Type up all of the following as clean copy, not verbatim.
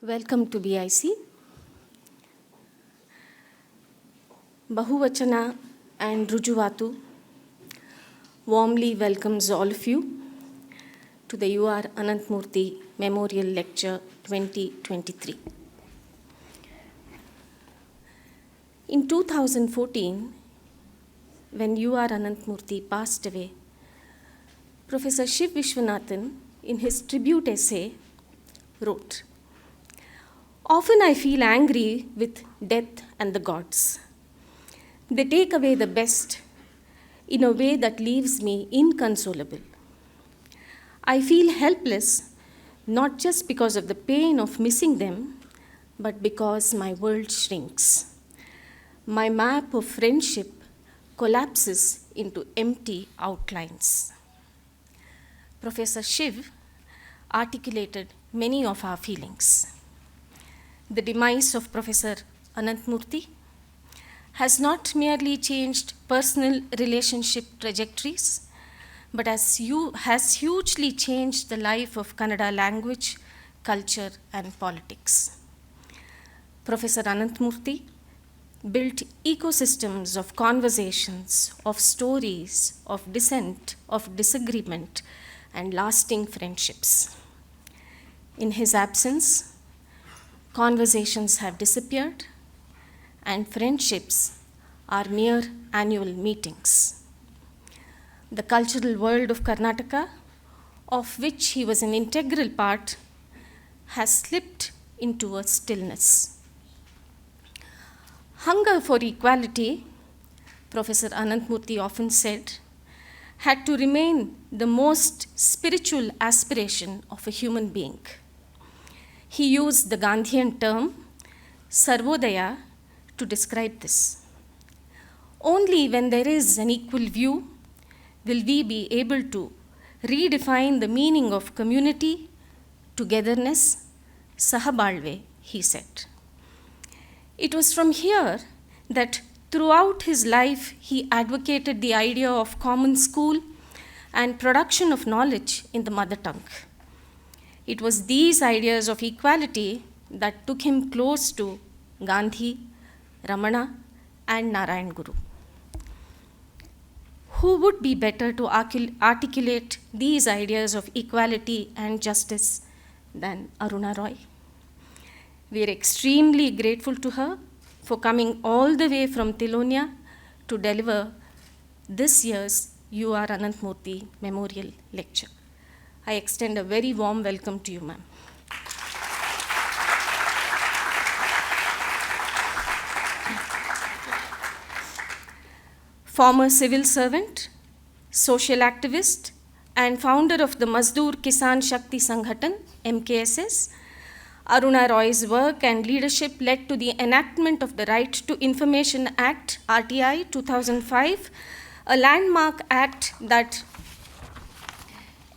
Welcome to BIC. Bahuvachana and Rujuvatu warmly welcomes all of you to the UR Ananthamurthy Memorial Lecture 2023. In 2014, when UR Ananthamurthy passed away, Professor Shiv Vishwanathan, in his tribute essay, wrote, "Often I feel angry with death and the gods. They take away the best in a way that leaves me inconsolable. I feel helpless, not just because of the pain of missing them, but because my world shrinks. My map of friendship collapses into empty outlines." Professor Shiv articulated many of our feelings. The demise of Professor Ananthamurthy has not merely changed personal relationship trajectories, but has hugely changed the life of Kannada language, culture, and politics. Professor Ananthamurthy built ecosystems of conversations, of stories, of dissent, of disagreement, and lasting friendships. In his absence, conversations have disappeared, and friendships are mere annual meetings. The cultural world of Karnataka, of which he was an integral part, has slipped into a stillness. Hunger for equality, Professor Ananthamurthy often said, had to remain the most spiritual aspiration of a human being. He used the Gandhian term Sarvodaya to describe this. Only when there is an equal view will we be able to redefine the meaning of community, togetherness, sahabalve, he said. It was from here that throughout his life he advocated the idea of common school and production of knowledge in the mother tongue. It was these ideas of equality that took him close to Gandhi, Ramana, and Narayan Guru. Who would be better to articulate these ideas of equality and justice than Aruna Roy? We are extremely grateful to her for coming all the way from Tilonia to deliver this year's UR Ananthamurthy Memorial Lecture. I extend a very warm welcome to you, ma'am. Former civil servant, social activist, and founder of the Mazdoor Kisan Shakti Sanghatan, MKSS, Aruna Roy's work and leadership led to the enactment of the Right to Information Act, RTI 2005, a landmark act that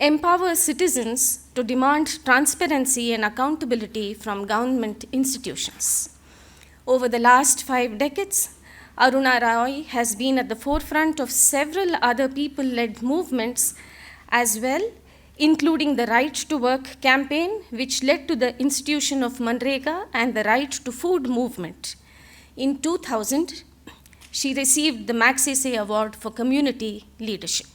empowers citizens to demand transparency and accountability from government institutions. Over the last 5 decades, Aruna Roy has been at the forefront of several other people-led movements as well, including the Right to Work campaign, which led to the institution of Manrega, and the Right to Food movement. In 2000, she received the Magsaysay Award for Community Leadership.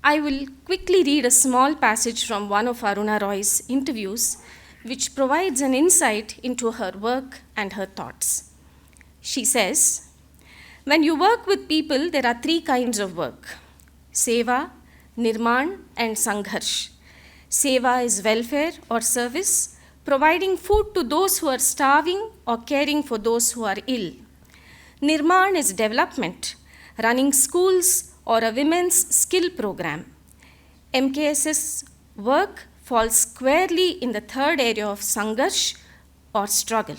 I will quickly read a small passage from one of Aruna Roy's interviews, which provides an insight into her work and her thoughts. She says, "When you work with people, there are 3 kinds of work: Seva, Nirman, and Sangharsh. Seva is welfare or service, providing food to those who are starving or caring for those who are ill. Nirman is development, running schools or a women's skill program. MKS's work falls squarely in the 3rd area of Sangharsh or struggle.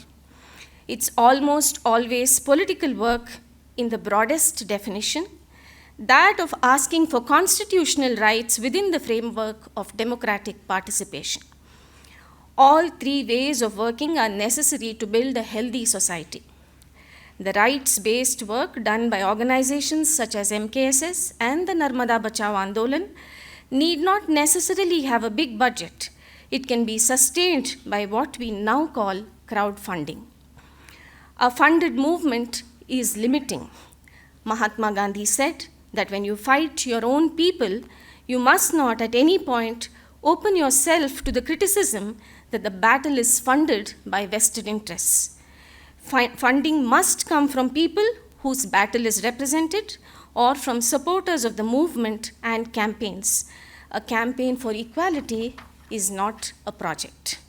It's almost always political work in the broadest definition, that of asking for constitutional rights within the framework of democratic participation. All 3 ways of working are necessary to build a healthy society. The rights-based work done by organizations such as MKSS and the Narmada Bachao Andolan need not necessarily have a big budget. It can be sustained by what we now call crowdfunding. A funded movement is limiting. Mahatma Gandhi said that when you fight your own people, you must not at any point open yourself to the criticism that the battle is funded by vested interests. Funding must come from people whose battle is represented or from supporters of the movement and campaigns. A campaign for equality is not a project.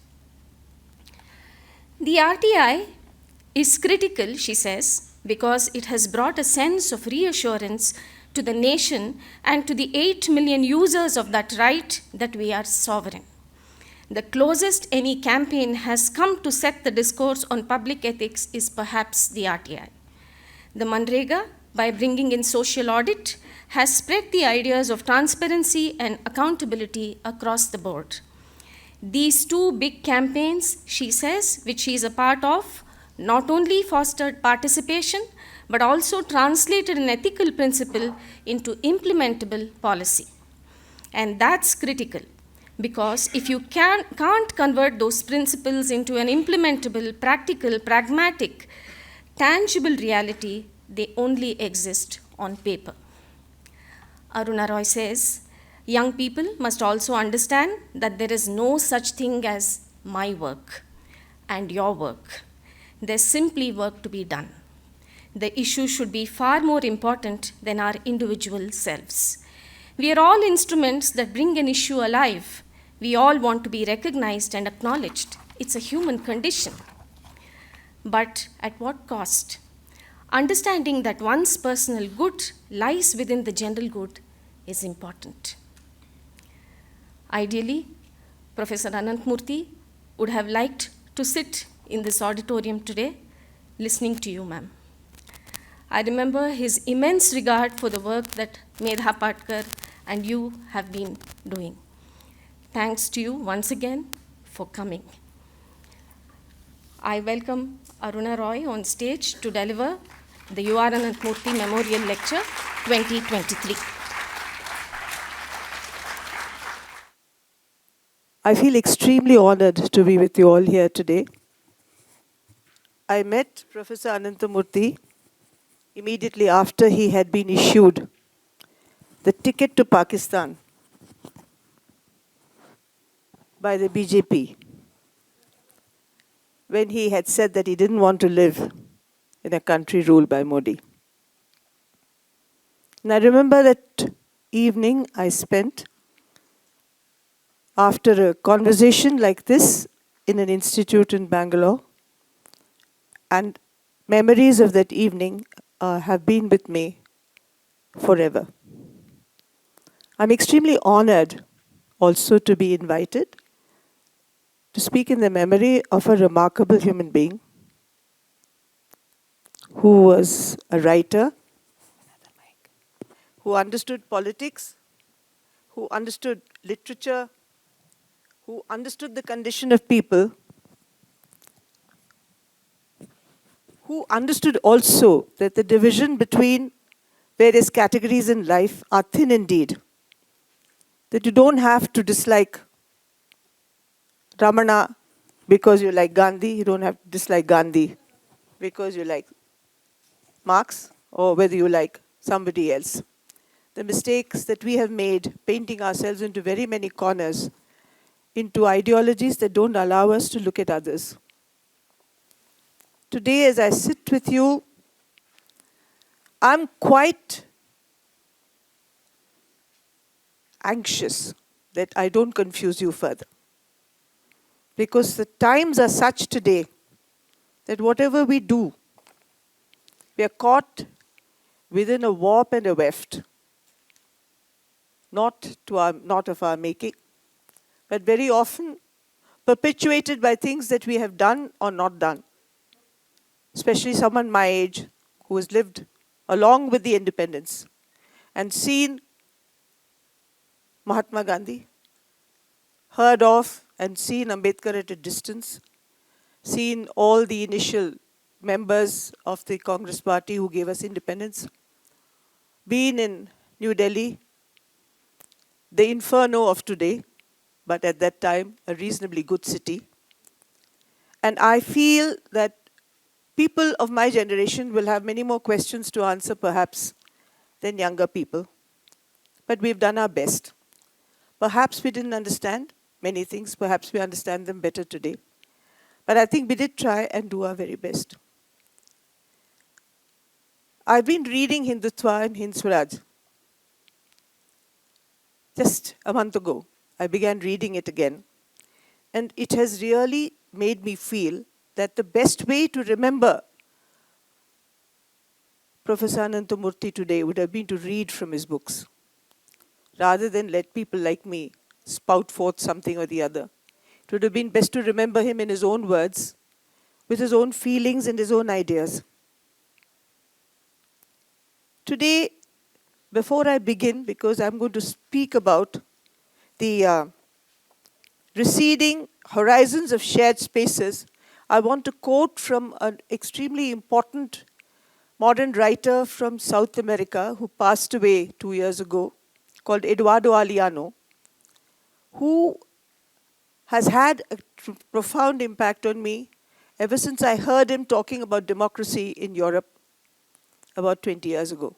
The RTI is critical, she says, because it has brought a sense of reassurance to the nation and to the 8 million users of that right that we are sovereign. The closest any campaign has come to set the discourse on public ethics is perhaps the RTI. The Manrega, by bringing in social audit, has spread the ideas of transparency and accountability across the board. These two big campaigns, she says, which she is a part of, not only fostered participation, but also translated an ethical principle into implementable policy. And that's critical, because if you can't convert those principles into an implementable, practical, pragmatic, tangible reality, they only exist on paper. Aruna Roy says, young people must also understand that there is no such thing as my work and your work. There's simply work to be done. The issue should be far more important than our individual selves. We are all instruments that bring an issue alive. We all want to be recognized and acknowledged. It's a human condition. But at what cost? Understanding that one's personal good lies within the general good is important. Ideally, Professor Ananthamurthy would have liked to sit in this auditorium today listening to you, ma'am. I remember his immense regard for the work that Medha Patkar and you have been doing. Thanks to you once again for coming. I welcome Aruna Roy on stage to deliver the U.R. Ananthamurthy Memorial Lecture 2023. I feel extremely honored to be with you all here today. I met Professor Ananthamurthy immediately after he had been issued the ticket to Pakistan by the BJP, when he had said that he didn't want to live in a country ruled by Modi. And I remember that evening I spent after a conversation like this in an institute in Bangalore, and memories of that evening have been with me forever. I'm extremely honored also to be invited to speak in the memory of a remarkable human being who was a writer, who understood politics, who understood literature, who understood the condition of people, who understood also that the division between various categories in life are thin indeed. That you don't have to dislike Ramana because you like Gandhi, you don't have to dislike Gandhi because you like Marx, or whether you like somebody else. The mistakes that we have made painting ourselves into very many corners, into ideologies that don't allow us to look at others. Today, as I sit with you, I'm quite anxious that I don't confuse you further. Because the times are such today that whatever we do, we are caught within a warp and a weft. Not of our making, but very often perpetuated by things that we have done or not done. Especially someone my age who has lived along with the independence and seen Mahatma Gandhi, heard of and seen Ambedkar at a distance, seen all the initial members of the Congress party who gave us independence, been in New Delhi, the inferno of today, but at that time, a reasonably good city. And I feel that people of my generation will have many more questions to answer, perhaps, than younger people. But we've done our best. Perhaps we didn't understand many things. Perhaps we understand them better today. But I think we did try and do our very best. I've been reading Hindutva and Hind Swaraj. Just a month ago, I began reading it again. And it has really made me feel that the best way to remember Professor Ananthamurthy today would have been to read from his books, rather than let people like me spout forth something or the other. It would have been best to remember him in his own words, with his own feelings and his own ideas. Today, before I begin, because I'm going to speak about the receding horizons of shared spaces, I want to quote from an extremely important modern writer from South America who passed away 2 years ago, called Eduardo Aliano, who has had a profound impact on me ever since I heard him talking about democracy in Europe about 20 years ago.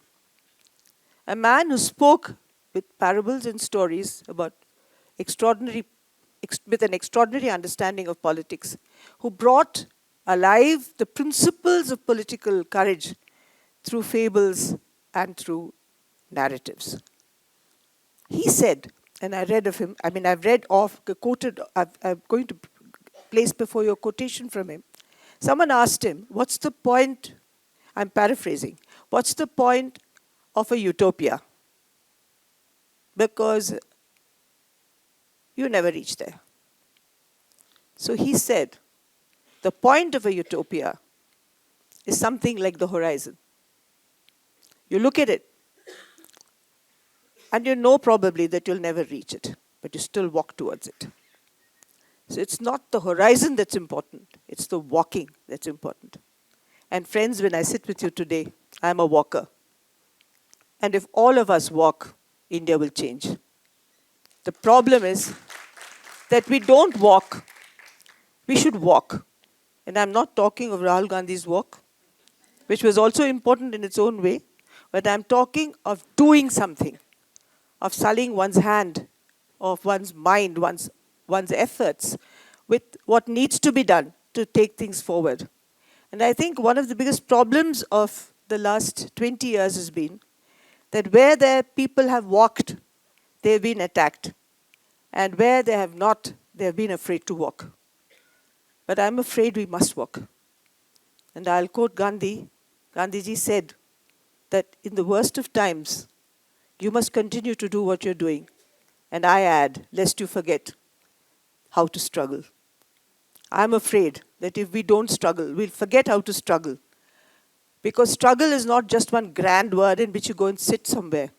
A man who spoke with parables and stories about with an extraordinary understanding of politics, who brought alive the principles of political courage through fables and through narratives. He said, and I read of him, I've read off, quoted, I'm going to place before you a quotation from him. Someone asked him, what's the point, I'm paraphrasing, what's the point of a utopia? Because you never reach there. So he said, the point of a utopia is something like the horizon. You look at it, and you know probably that you'll never reach it, but you still walk towards it. So it's not the horizon that's important, it's the walking that's important. And friends, when I sit with you today, I'm a walker. And if all of us walk, India will change. The problem is that we don't walk. We should walk. And I'm not talking of Rahul Gandhi's walk, which was also important in its own way, but I'm talking of doing something, of sullying one's hand, of one's mind, one's efforts, with what needs to be done to take things forward. And I think one of the biggest problems of the last 20 years has been that where their people have walked, they've been attacked. And where they have not, they have been afraid to walk. But I'm afraid we must walk. And I'll quote Gandhi. Gandhiji said that in the worst of times, you must continue to do what you're doing. And I add, lest you forget how to struggle. I'm afraid that if we don't struggle, we'll forget how to struggle. Because struggle is not just one grand word in which you go and sit somewhere.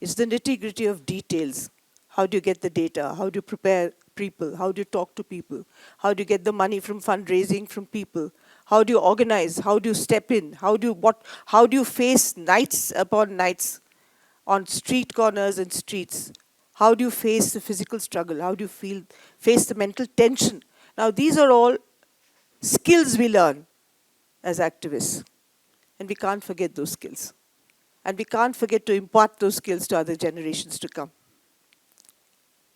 It's the nitty-gritty of details. How do you get the data? How do you prepare people? How do you talk to people? How do you get the money from fundraising from people? How do you organize? How do you step in? How do you face nights upon nights on street corners and streets? How do you face the physical struggle? How do you face the mental tension? Now, these are all skills we learn as activists. And we can't forget those skills. And we can't forget to impart those skills to other generations to come.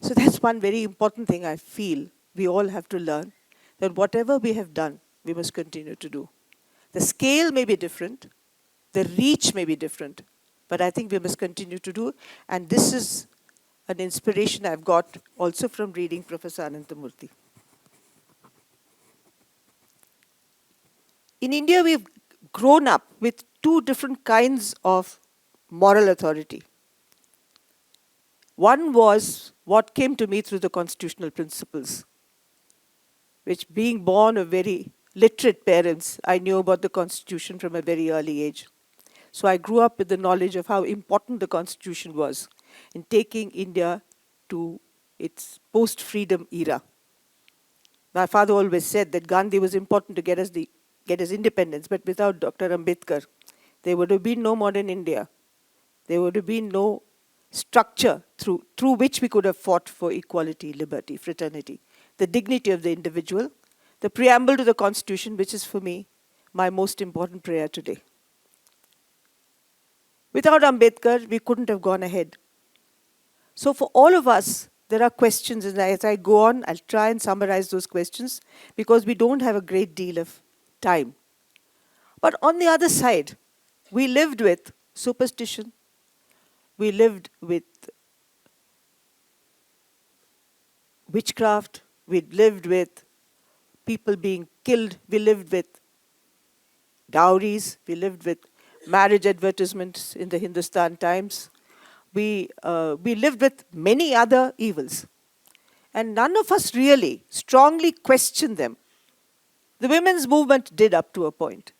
So that's one very important thing I feel we all have to learn, that whatever we have done, we must continue to do. The scale may be different, the reach may be different, but I think we must continue to do. And this is an inspiration I've got also from reading Professor Ananthamurthy. In India, we've grown up with two different kinds of moral authority. One was what came to me through the constitutional principles, which, being born of very literate parents, I knew about the Constitution from a very early age. So I grew up with the knowledge of how important the Constitution was in taking India to its post-freedom era. My father always said that Gandhi was important to get us independence, but without Dr. Ambedkar, there would have been no modern India. There would have been no structure through which we could have fought for equality, liberty, fraternity, the dignity of the individual, the preamble to the Constitution, which is for me my most important prayer today. Without Ambedkar, we couldn't have gone ahead. So for all of us, there are questions, and as I go on, I'll try and summarize those questions because we don't have a great deal of time. But on the other side, we lived with superstition, we lived with witchcraft, we lived with people being killed, we lived with dowries, we lived with marriage advertisements in the Hindustan Times. We lived with many other evils. And none of us really strongly questioned them. The women's movement did up to a point,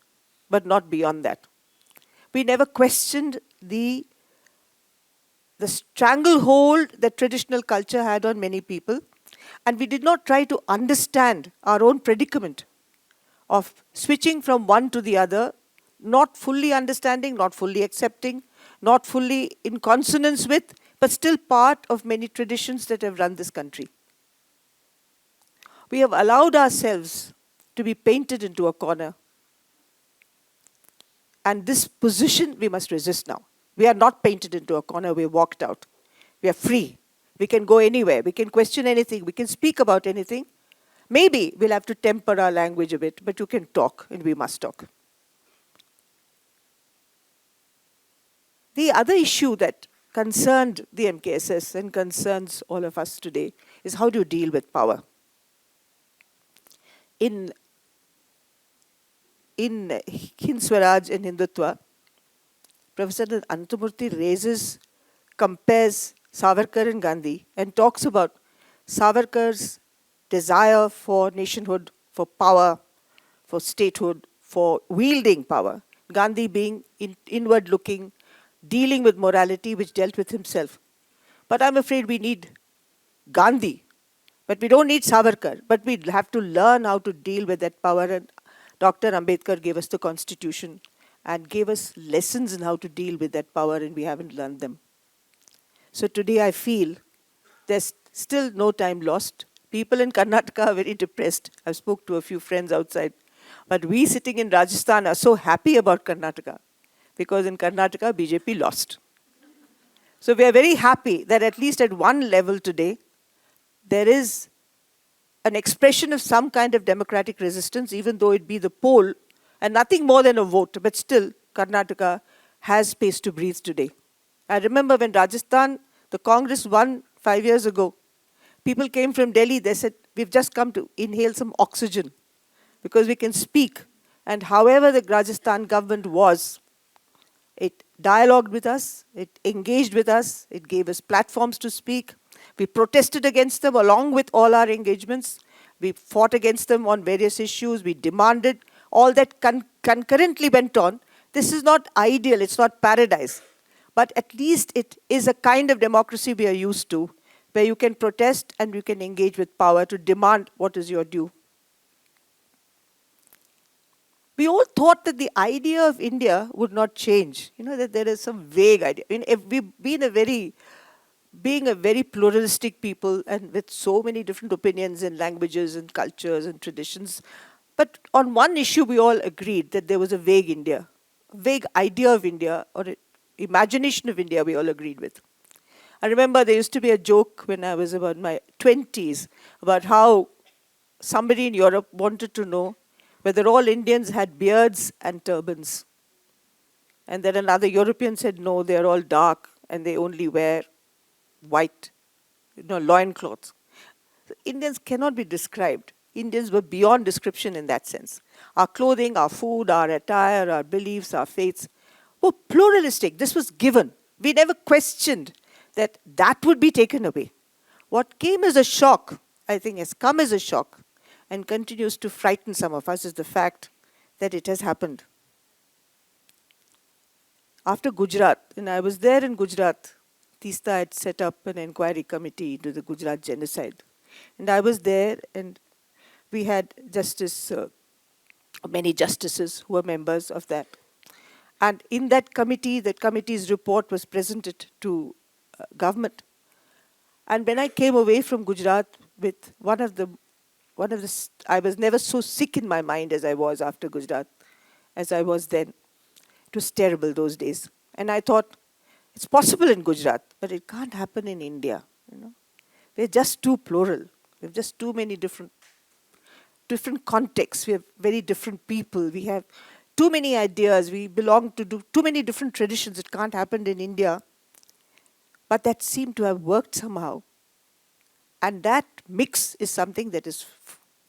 but not beyond that. We never questioned the stranglehold that traditional culture had on many people, and we did not try to understand our own predicament of switching from one to the other, not fully understanding, not fully accepting, not fully in consonance with, but still part of many traditions that have run this country. We have allowed ourselves to be painted into a corner. And this position we must resist now. We are not painted into a corner, we walked out. We are free. We can go anywhere, we can question anything, we can speak about anything. Maybe we'll have to temper our language a bit, but you can talk, and we must talk. The other issue that concerned the MKSS and concerns all of us today is how do you deal with power? In Hind Swaraj and Hindutva, Professor Ananthamurthy compares Savarkar and Gandhi and talks about Savarkar's desire for nationhood, for power, for statehood, for wielding power. Gandhi being inward-looking, dealing with morality, which dealt with himself. But I'm afraid we need Gandhi, but we don't need Savarkar. But we have to learn how to deal with that power. And Dr. Ambedkar gave us the Constitution and gave us lessons in how to deal with that power, and we haven't learned them. So today I feel there's still no time lost. People in Karnataka are very depressed. I've spoke to a few friends outside. But we sitting in Rajasthan are so happy about Karnataka because in Karnataka, BJP lost. So we are very happy that at least at one level today, there is an expression of some kind of democratic resistance, even though it be the poll and nothing more than a vote. But still, Karnataka has space to breathe today. I remember when Rajasthan, the Congress won 5 years ago, people came from Delhi, they said, we've just come to inhale some oxygen because we can speak. And however the Rajasthan government was, it dialogued with us, it engaged with us, it gave us platforms to speak. We protested against them along with all our engagements. We fought against them on various issues. We demanded all that concurrently went on. This is not ideal, it's not paradise. But at least it is a kind of democracy we are used to, where you can protest and you can engage with power to demand what is your due. We all thought that the idea of India would not change. You know, that there is some vague idea. I mean, if we've been being a very pluralistic people and with so many different opinions and languages and cultures and traditions. But on one issue, we all agreed that there was a vague India, a vague idea of India or an imagination of India we all agreed with. I remember there used to be a joke when I was about my 20s about how somebody in Europe wanted to know whether all Indians had beards and turbans. And then another European said, no, they're all dark and they only wear white, loincloths. So Indians cannot be described. Indians were beyond description in that sense. Our clothing, our food, our attire, our beliefs, our faiths were pluralistic. This was given. We never questioned that would be taken away. What came as a shock, I think has come as a shock and continues to frighten some of us is the fact that it has happened. After Gujarat, and I was there in Gujarat, Tista had set up an inquiry committee into the Gujarat genocide. And I was there and we had many justices who were members of that. And in that committee, that committee's report was presented to government. And when I came away from Gujarat with I was never so sick in my mind as I was after Gujarat, as I was then. It was terrible those days. And I thought, it's possible in Gujarat, but it can't happen in India. We're just too plural. We have just too many different contexts. We have very different people. We have too many ideas. We belong to too many different traditions. It can't happen in India. But that seemed to have worked somehow. And that mix is something that is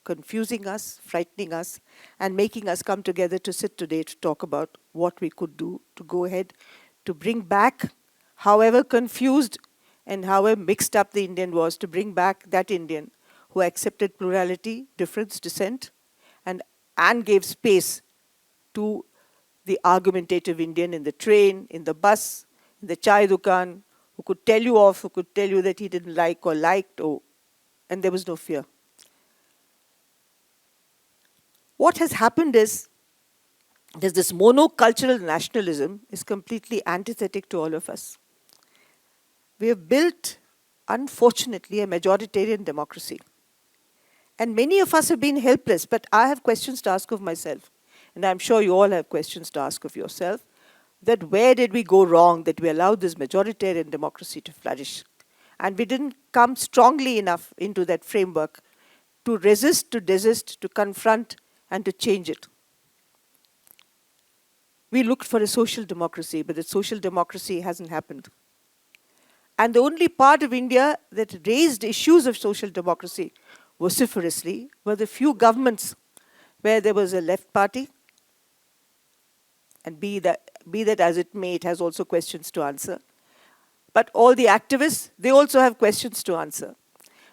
confusing us, frightening us, and making us come together to sit today to talk about what we could do to go ahead, to bring back, however confused and however mixed up the Indian was, to bring back that Indian who accepted plurality, difference, dissent, and gave space to the argumentative Indian in the train, in the bus, in the chai dukan, who could tell you off, who could tell you that he didn't like or liked, and there was no fear. What has happened is that this monocultural nationalism is completely antithetic to all of us. We have built, unfortunately, a majoritarian democracy. And many of us have been helpless, but I have questions to ask of myself. And I'm sure you all have questions to ask of yourself, that where did we go wrong that we allowed this majoritarian democracy to flourish? And we didn't come strongly enough into that framework to resist, to desist, to confront, and to change it. We looked for a social democracy, but the social democracy hasn't happened. And the only part of India that raised issues of social democracy vociferously were the few governments where there was a left party, and be that as it may, it has also questions to answer. But all the activists, they also have questions to answer.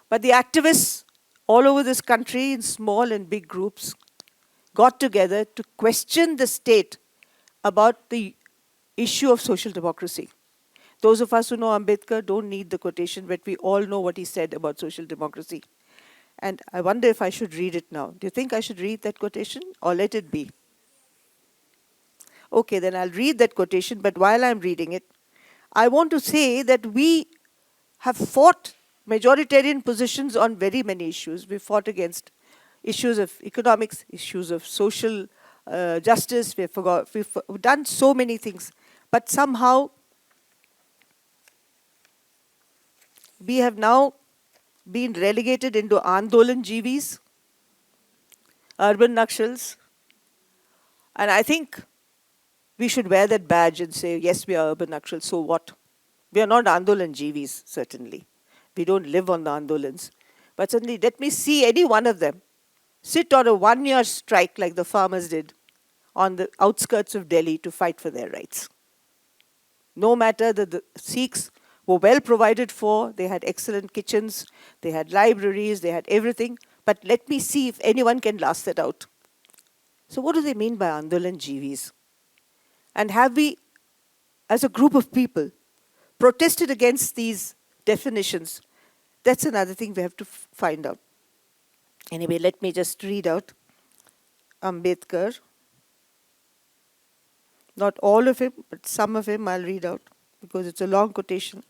But the activists all over this country in small and big groups got together to question the state about the issue of social democracy. Those of us who know Ambedkar don't need the quotation, but we all know what he said about social democracy. And I wonder if I should read it now. Do you think I should read that quotation or let it be? Okay, then I'll read that quotation, but while I'm reading it, I want to say that we have fought majoritarian positions on very many issues. We fought against issues of economics, issues of social justice. We've done so many things. But somehow, we have now been relegated into Andolan Jivis, urban Nakshals. And I think we should wear that badge and say, yes, we are urban Nakshals, so what? We are not Andolan Jivis, certainly. We don't live on the Andolans. But certainly, let me see any one of them sit on a 1-year strike like the farmers did on the outskirts of Delhi to fight for their rights. No matter that the Sikhs were well provided for, they had excellent kitchens, they had libraries, they had everything. But let me see if anyone can last that out. So what do they mean by Andolan Jivis? And have we, as a group of people, protested against these definitions? That's another thing we have to find out. Anyway, let me just read out Ambedkar. Not all of him, but some of him I'll read out because it's a long quotation.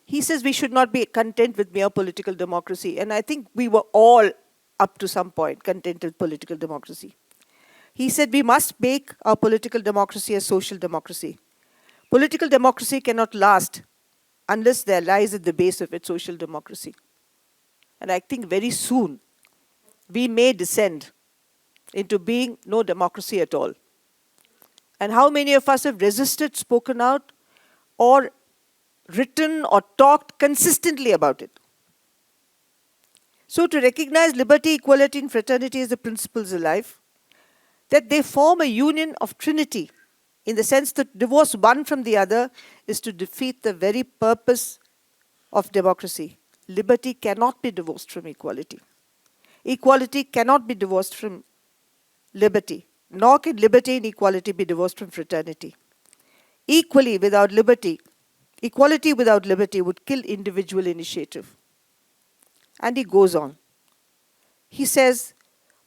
He says we should not be content with mere political democracy. And I think we were all, up to some point, content with political democracy. He said we must make our political democracy a social democracy. Political democracy cannot last unless there lies at the base of it social democracy. And I think very soon we may descend into being no democracy at all. And how many of us have resisted, spoken out, or written or talked consistently about it? So to recognize liberty, equality, and fraternity as the principles of life, that they form a union of trinity, in the sense that divorce one from the other is to defeat the very purpose of democracy. Liberty cannot be divorced from equality. Equality cannot be divorced from liberty, nor can liberty and equality be divorced from fraternity. Equality without liberty would kill individual initiative. And he goes on. He says,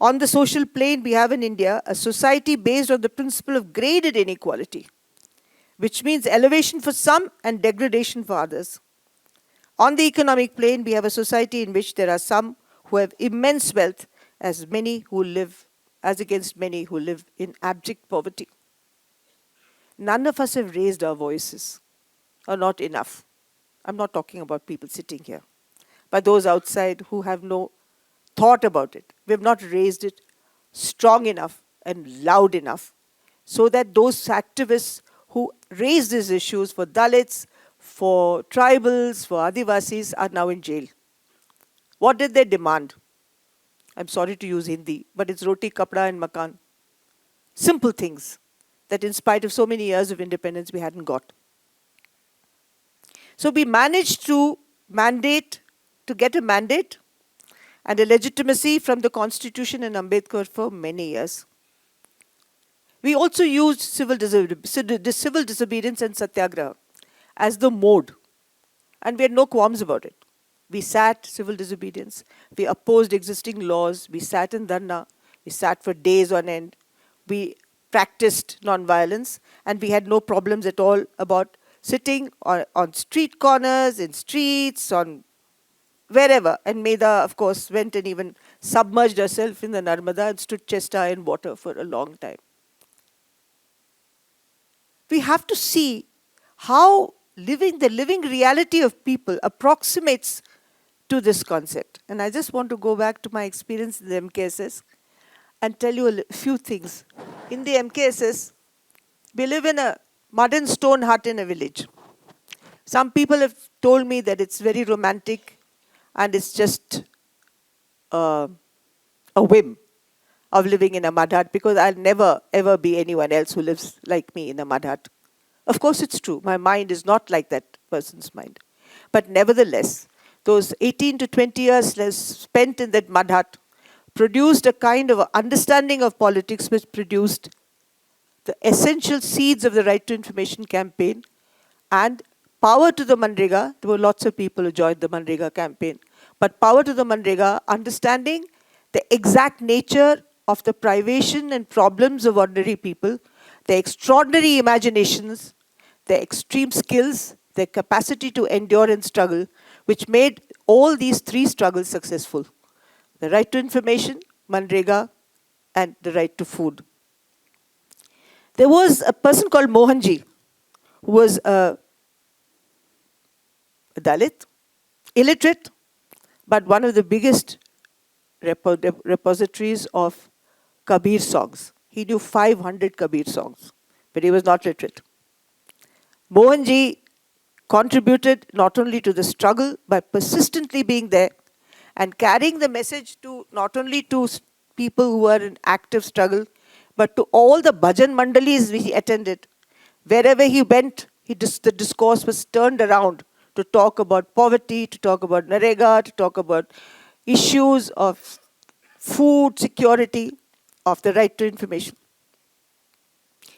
on the social plane, we have in India a society based on the principle of graded inequality. which means elevation for some and degradation for others. On the economic plane, we have a society in which there are some who have immense wealth as against many who live in abject poverty. None of us have raised our voices, or not enough. I'm not talking about people sitting here, but those outside who have no thought about it. We have not raised it strong enough and loud enough so that those activists who raise these issues for Dalits, for tribals, for Adivasis are now in jail. What did they demand? I'm sorry to use Hindi, but it's roti, kapda and makan. Simple things that in spite of so many years of independence we hadn't got. So we managed to get a mandate and a legitimacy from the Constitution and Ambedkar for many years. We also used civil disobedience and satyagraha as the mode, and we had no qualms about it. We sat civil disobedience, we opposed existing laws, we sat in dharna, we sat for days on end, we practiced non-violence, and we had no problems at all about sitting on street corners, in streets, on wherever. And Medha, of course, went and even submerged herself in the Narmada and stood chest high in water for a long time. We have to see how the living reality of people approximates to this concept. And I just want to go back to my experience in the MKSS and tell you a few things. In the MKSS, we live in a mud and stone hut in a village. Some people have told me that it's very romantic and it's just a whim of living in a mud hut, because I'll never ever be anyone else who lives like me in a mud hut. Of course it's true, my mind is not like that person's mind. But nevertheless, those 18 to 20 years spent in that mud hut produced a kind of understanding of politics which produced the essential seeds of the Right to Information campaign and power to the Manrega. There were lots of people who joined the Manrega campaign. But power to the Manrega, understanding the exact nature of the privation and problems of ordinary people, their extraordinary imaginations, their extreme skills, their capacity to endure and struggle, which made all these three struggles successful. The right to information, Manrega, and the right to food. There was a person called Mohanji, who was a Dalit, illiterate, but one of the biggest repositories of Kabir songs. He knew 500 Kabir songs, but he was not literate. Mohanji contributed not only to the struggle by persistently being there and carrying the message to not only to people who were in active struggle, but to all the bhajan mandalis he attended. Wherever he went, the discourse was turned around to talk about poverty, to talk about Narega, to talk about issues of food security, of the right to information.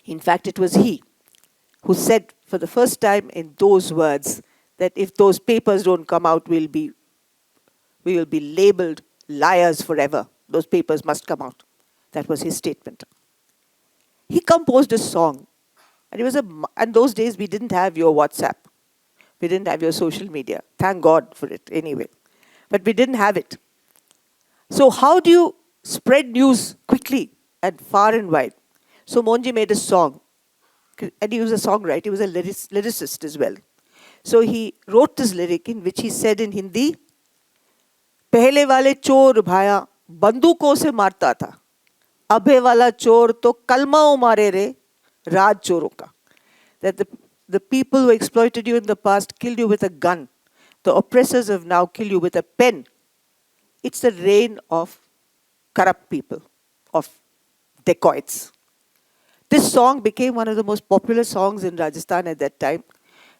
In fact, it was he who said for the first time in those words that if those papers don't come out, we will be labeled liars forever. Those papers must come out. That was his statement. He composed a song. And those days we didn't have your WhatsApp. We didn't have your social media. Thank God for it anyway. But we didn't have it. So how do you spread news quickly and far and wide? So Mohanji made a song. And he was a songwriter. He was a lyricist as well. So he wrote this lyric in which he said in Hindi, "Pehle wale chor bhaya banduko se marta tha. Abhe wala chor to kalmao mare re raj choron ka." That the people who exploited you in the past killed you with a gun. The oppressors have now killed you with a pen. It's the reign of corrupt people, of dacoits. This song became one of the most popular songs in Rajasthan at that time,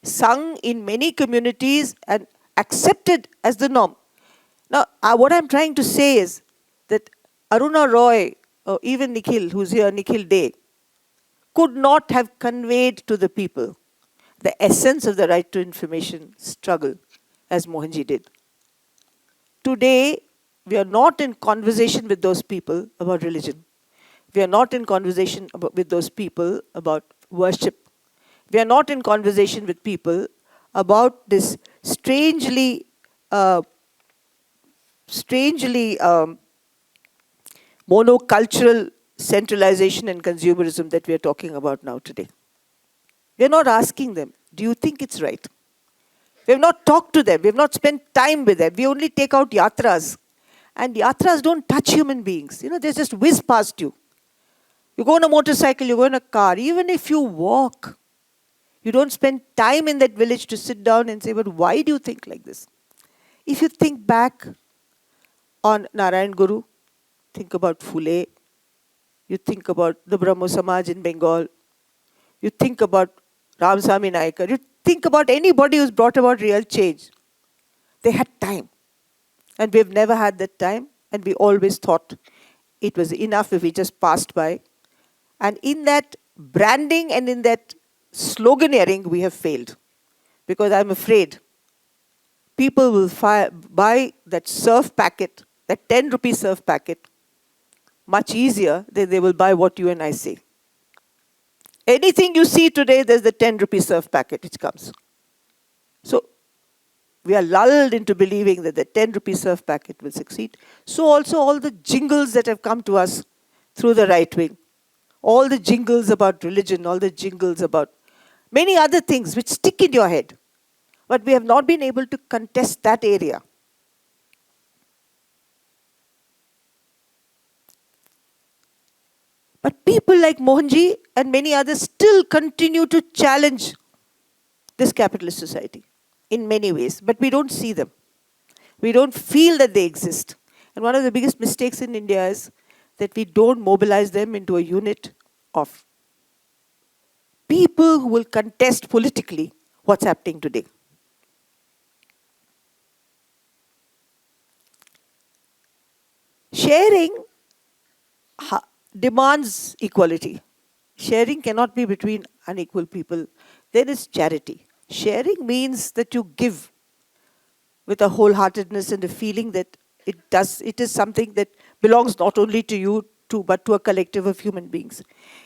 sung in many communities and accepted as the norm. Now, what I'm trying to say is that Aruna Roy, or even Nikhil, who's here, Nikhil Day, could not have conveyed to the people the essence of the right to information struggle as Mohanji did. Today, we are not in conversation with those people about religion. We are not in conversation with those people about worship. We are not in conversation with people about this uh, strangely monocultural centralization and consumerism that we are talking about now today. We are not asking them, do you think it's right? We have not talked to them. We have not spent time with them. We only take out yatras. And yatras don't touch human beings. You know, they just whiz past you. You go on a motorcycle, you go in a car. Even if you walk, you don't spend time in that village to sit down and say, but why do you think like this? If you think back on Narayan Guru, think about Phule, you think about the Brahmo Samaj in Bengal, you think about Ramaswamy Naikar, you think about anybody who's brought about real change. They had time. And we've never had that time. And we always thought it was enough if we just passed by. And in that branding and in that sloganeering, we have failed. Because I'm afraid people will buy that surf packet, that 10 rupee surf packet, much easier than they will buy what you and I say. Anything you see today, there's the 10 rupee surf packet which comes. So we are lulled into believing that the 10 rupee surf packet will succeed. So also all the jingles that have come to us through the right wing, all the jingles about religion, all the jingles about many other things which stick in your head. But we have not been able to contest that area. But people like Mohanji and many others still continue to challenge this capitalist society in many ways, but we don't see them. We don't feel that they exist. And one of the biggest mistakes in India is that we don't mobilize them into a unit of people who will contest politically what's happening today. Sharing demands equality. Sharing cannot be between unequal people. There is charity. Sharing means that you give with a wholeheartedness and a feeling that it is something that belongs not only to you, but to a collective of human beings.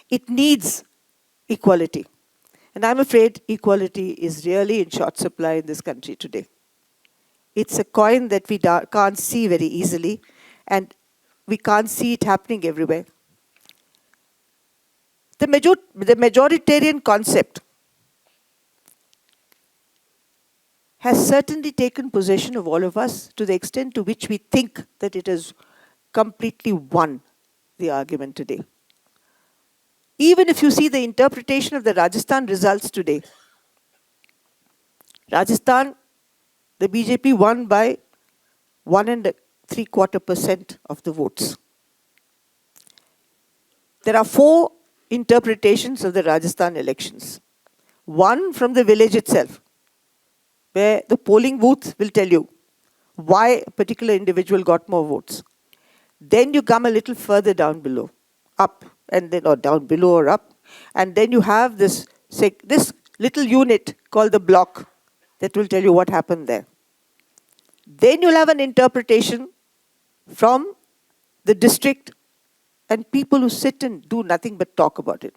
It needs equality. And I'm afraid equality is really in short supply in this country today. It's a coin that we can't see very easily, and we can't see it happening everywhere. The majoritarian concept has certainly taken possession of all of us to the extent to which we think that it has completely won the argument today. Even if you see the interpretation of the Rajasthan results today, Rajasthan, the BJP won by 1.75% of the votes. There are 4 interpretations of the Rajasthan elections. One from the village itself, where the polling booth will tell you why a particular individual got more votes. Then you come a little further down below, up, and then or down below or up, and then you have this little unit called the block that will tell you what happened there. Then you'll have an interpretation from the district and people who sit and do nothing but talk about it.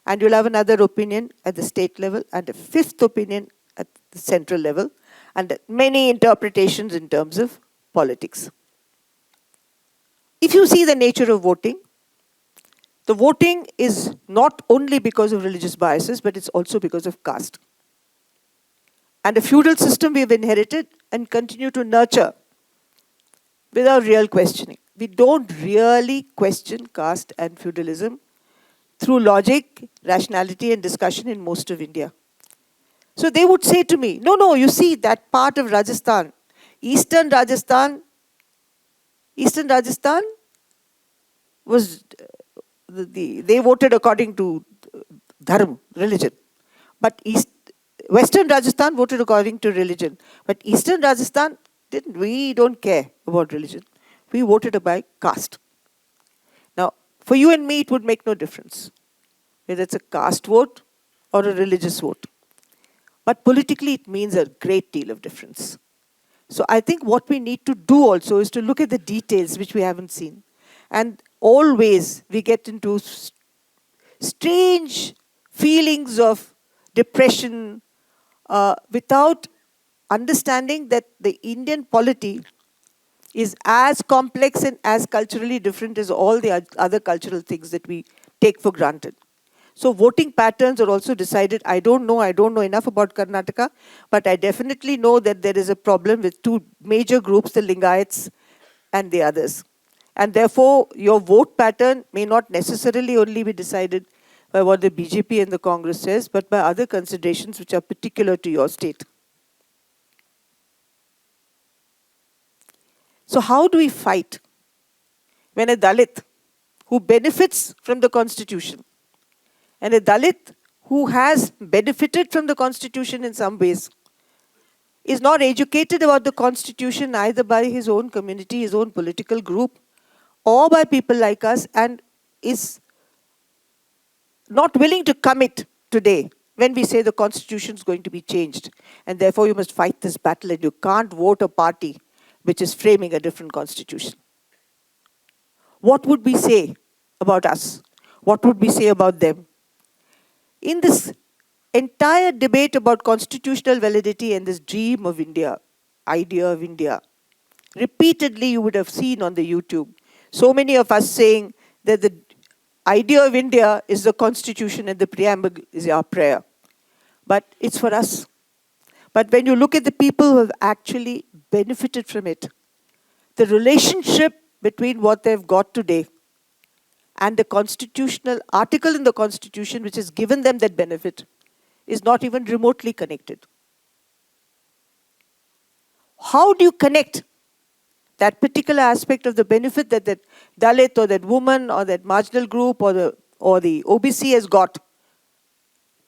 And you'll have another opinion at the state level and a 5th opinion at the central level, and many interpretations in terms of politics. If you see the nature of voting, the voting is not only because of religious biases, but it's also because of caste. And a feudal system we have inherited and continue to nurture without real questioning. We don't really question caste and feudalism through logic, rationality, and discussion in most of India. So they would say to me, no, you see that part of Rajasthan, Eastern Rajasthan was, they voted according to dharma, religion. But Western Rajasthan voted according to religion. But Eastern Rajasthan didn't. We don't care about religion. We voted by caste. Now, for you and me, it would make no difference whether it's a caste vote or a religious vote. But politically, it means a great deal of difference. So I think what we need to do also is to look at the details which we haven't seen. And always we get into strange feelings of depression, without understanding that the Indian polity is as complex and as culturally different as all the other cultural things that we take for granted. So voting patterns are also decided. I don't know enough about Karnataka, but I definitely know that there is a problem with two major groups, the Lingayats and the others. And therefore, your vote pattern may not necessarily only be decided by what the BJP and the Congress says, but by other considerations which are particular to your state. So how do we fight when a Dalit who benefits from the Constitution and a Dalit who has benefited from the Constitution in some ways is not educated about the Constitution either by his own community, his own political group, or by people like us, and is not willing to commit today when we say the Constitution is going to be changed, and therefore you must fight this battle and you can't vote a party which is framing a different Constitution. What would we say about us? What would we say about them? In this entire debate about constitutional validity and this dream of India, idea of India, repeatedly you would have seen on the YouTube, so many of us saying that the idea of India is the Constitution and the preamble is our prayer. But it's for us. But when you look at the people who have actually benefited from it, the relationship between what they've got today and the constitutional article in the Constitution which has given them that benefit is not even remotely connected. How do you connect that particular aspect of the benefit that that Dalit or that woman or that marginal group or the OBC has got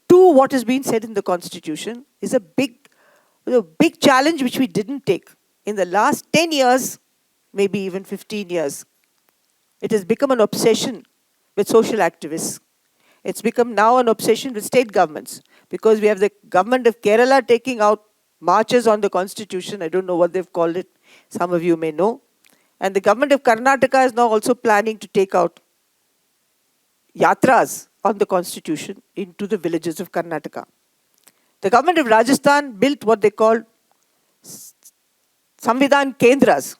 to what has been said in the Constitution is a big challenge which we didn't take. In the last 10 years, maybe even 15 years, it has become an obsession with social activists. It's become now an obsession with state governments because we have the government of Kerala taking out marches on the Constitution. I don't know what they've called it. Some of you may know. And the government of Karnataka is now also planning to take out yatras on the Constitution into the villages of Karnataka. The government of Rajasthan built what they called Samvidhan Kendras,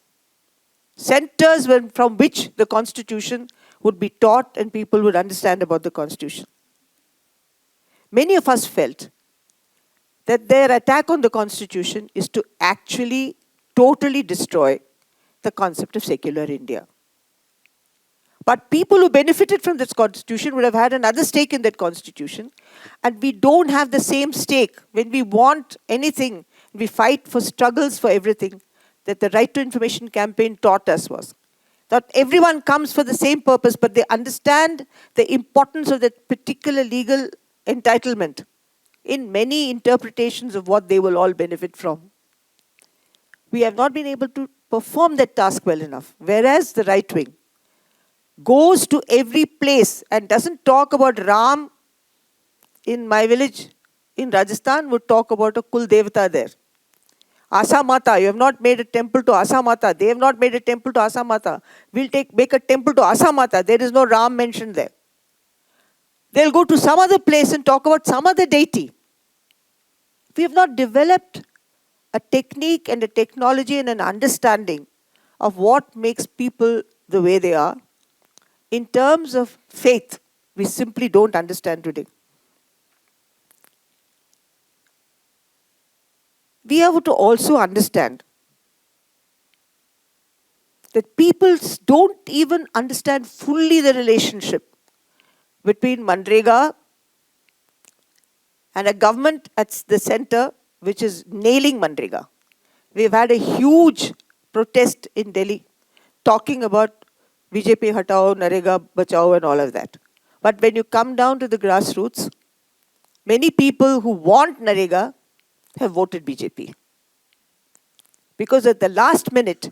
centers from which the Constitution would be taught and people would understand about the Constitution. Many of us felt that their attack on the Constitution is to actually totally destroy the concept of secular India. But people who benefited from this Constitution would have had another stake in that Constitution, and we don't have the same stake when we want anything, we fight for struggles for everything that the Right to Information campaign taught us was that everyone comes for the same purpose, but they understand the importance of that particular legal entitlement in many interpretations of what they will all benefit from. We have not been able to perform that task well enough, whereas the right wing goes to every place and doesn't talk about Ram in my village in Rajasthan, would talk about a Kul Devata there. Asa Mata, you have not made a temple to Asa Mata. They have not made a temple to Asa Mata. We'll make a temple to Asa Mata. There is no Ram mentioned there. They'll go to some other place and talk about some other deity. We have not developed a technique and a technology and an understanding of what makes people the way they are. In terms of faith, we simply don't understand today. We have to also understand that people don't even understand fully the relationship between Manrega and a government at the center which is nailing Manrega. We've had a huge protest in Delhi talking about BJP Hatao, Narega Bachao and all of that. But when you come down to the grassroots, many people who want Narega have voted BJP. Because at the last minute,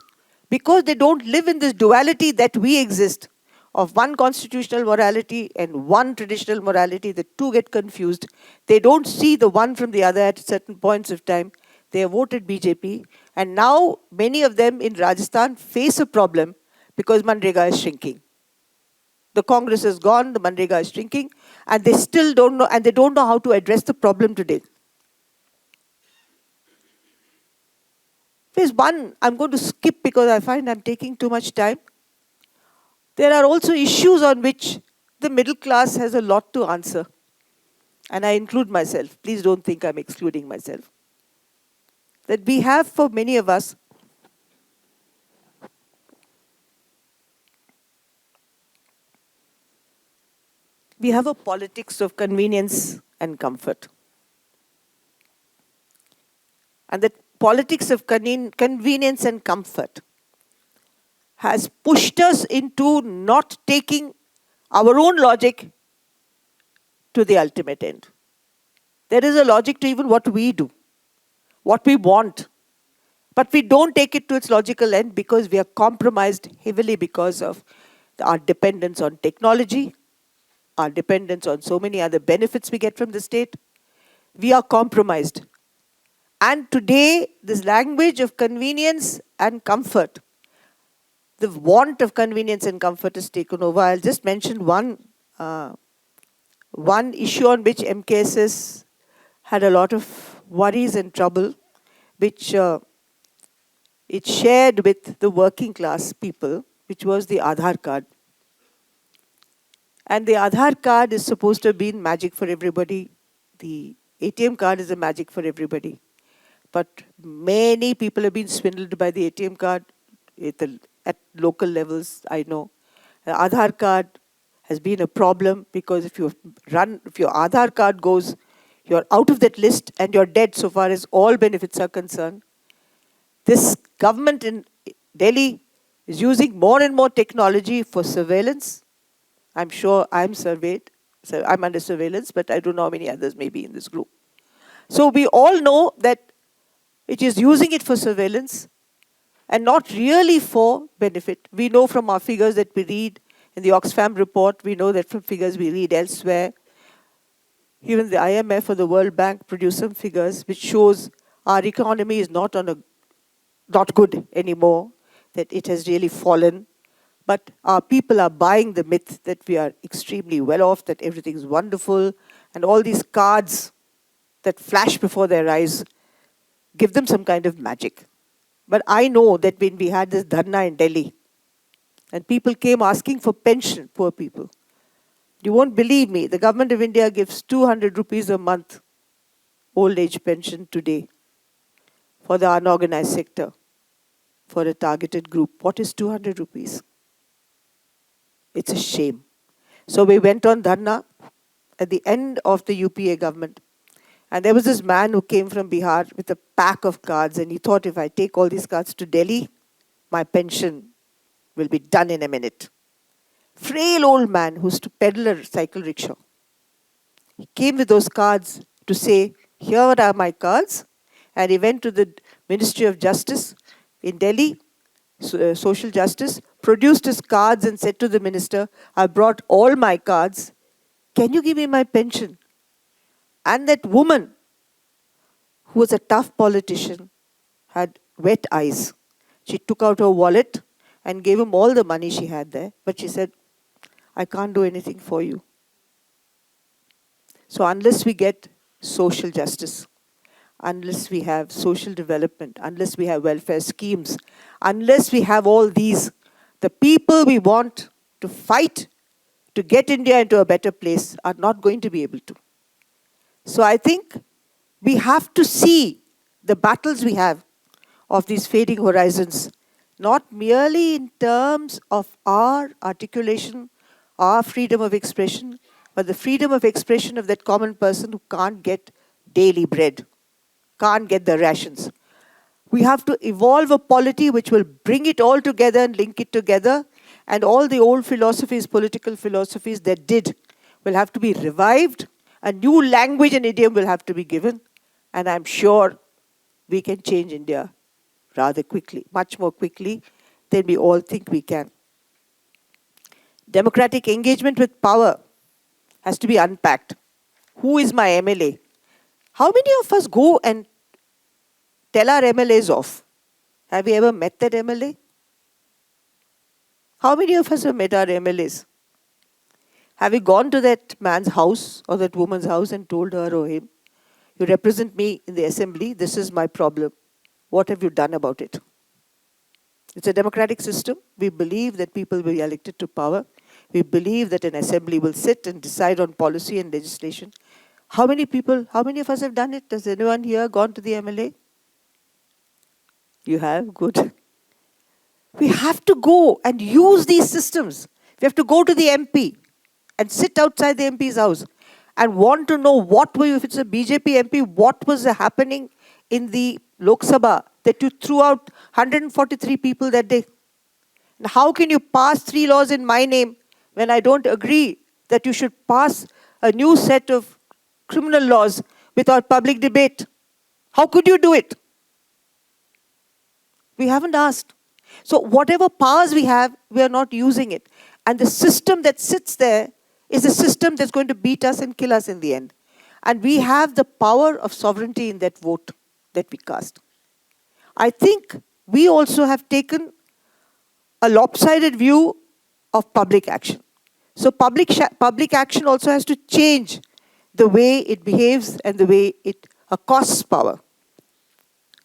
because they don't live in this duality that we exist, of one constitutional morality and one traditional morality, the two get confused. They don't see the one from the other at certain points of time. They have voted BJP. And now many of them in Rajasthan face a problem because Manrega is shrinking. The Congress is gone, the Manrega is shrinking. And they still don't know, and they don't know how to address the problem today. There's one I'm going to skip because I find I'm taking too much time. There are also issues on which the middle class has a lot to answer. And I include myself. Please don't think I'm excluding myself. That we have, for many of us, we have a politics of convenience and comfort. And that politics of convenience and comfort has pushed us into not taking our own logic to the ultimate end. There is a logic to even what we do, what we want. But we don't take it to its logical end because we are compromised heavily because of our dependence on technology, our dependence on so many other benefits we get from the state. We are compromised. And today, this language of convenience and comfort, the want of convenience and comfort is taken over. I'll just mention one issue on which MKSS had a lot of worries and trouble, which it shared with the working class people, which was the Aadhaar card. And the Aadhaar card is supposed to have been magic for everybody. The ATM card is a magic for everybody. But many people have been swindled by the ATM card at local levels, I know. The Aadhaar card has been a problem because if your Aadhaar card goes, you're out of that list and you're dead so far as all benefits are concerned. This government in Delhi is using more and more technology for surveillance. I'm sure I'm surveyed, so I'm under surveillance, but I don't know how many others may be in this group. So we all know that it is using it for surveillance and not really for benefit. We know from our figures that we read in the Oxfam report, we know that from figures we read elsewhere. Even the IMF or the World Bank produce some figures which shows our economy is not good anymore, that it has really fallen. But our people are buying the myth that we are extremely well off, that everything is wonderful, and all these cards that flash before their eyes give them some kind of magic. But I know that when we had this dharna in Delhi, and people came asking for pension, poor people. You won't believe me, the government of India gives 200 rupees a month old age pension today for the unorganized sector, for a targeted group. What is 200 rupees? It's a shame. So we went on dharna at the end of the UPA government. And there was this man who came from Bihar with a pack of cards, and he thought, if I take all these cards to Delhi, my pension will be done in a minute. Frail old man who used to peddle a cycle rickshaw. He came with those cards to say, here are my cards. And he went to the Ministry of Justice in Delhi, Social Justice, produced his cards and said to the minister, I brought all my cards. Can you give me my pension? And that woman, who was a tough politician, had wet eyes. She took out her wallet and gave him all the money she had there. But she said, I can't do anything for you. So unless we get social justice, unless we have social development, unless we have welfare schemes, unless we have all these, the people we want to fight to get India into a better place are not going to be able to. So I think we have to see the battles we have of these fading horizons, not merely in terms of our articulation, our freedom of expression, but the freedom of expression of that common person who can't get daily bread, can't get the rations. We have to evolve a polity which will bring it all together and link it together, and all the old philosophies, political philosophies that did, will have to be revived. A new language and idiom will have to be given, and I'm sure we can change India rather quickly, much more quickly than we all think we can. Democratic engagement with power has to be unpacked. Who is my MLA? How many of us go and tell our MLAs off? Have you ever met that MLA? How many of us have met our MLAs? Have you gone to that man's house or that woman's house and told her or him, you represent me in the assembly, this is my problem. What have you done about it? It's a democratic system. We believe that people will be elected to power. We believe that an assembly will sit and decide on policy and legislation. How many of us have done it? Has anyone here gone to the MLA? You have? Good. We have to go and use these systems. We have to go to the MP and sit outside the MP's house and want to know if it's a BJP MP, what was happening in the Lok Sabha that you threw out 143 people that day. And how can you pass 3 laws in my name when I don't agree that you should pass a new set of criminal laws without public debate? How could you do it? We haven't asked. So whatever powers we have, we are not using it. And the system that sits there is a system that's going to beat us and kill us in the end. And we have the power of sovereignty in that vote that we cast. I think we also have taken a lopsided view of public action. So public action also has to change the way it behaves and the way it accosts power.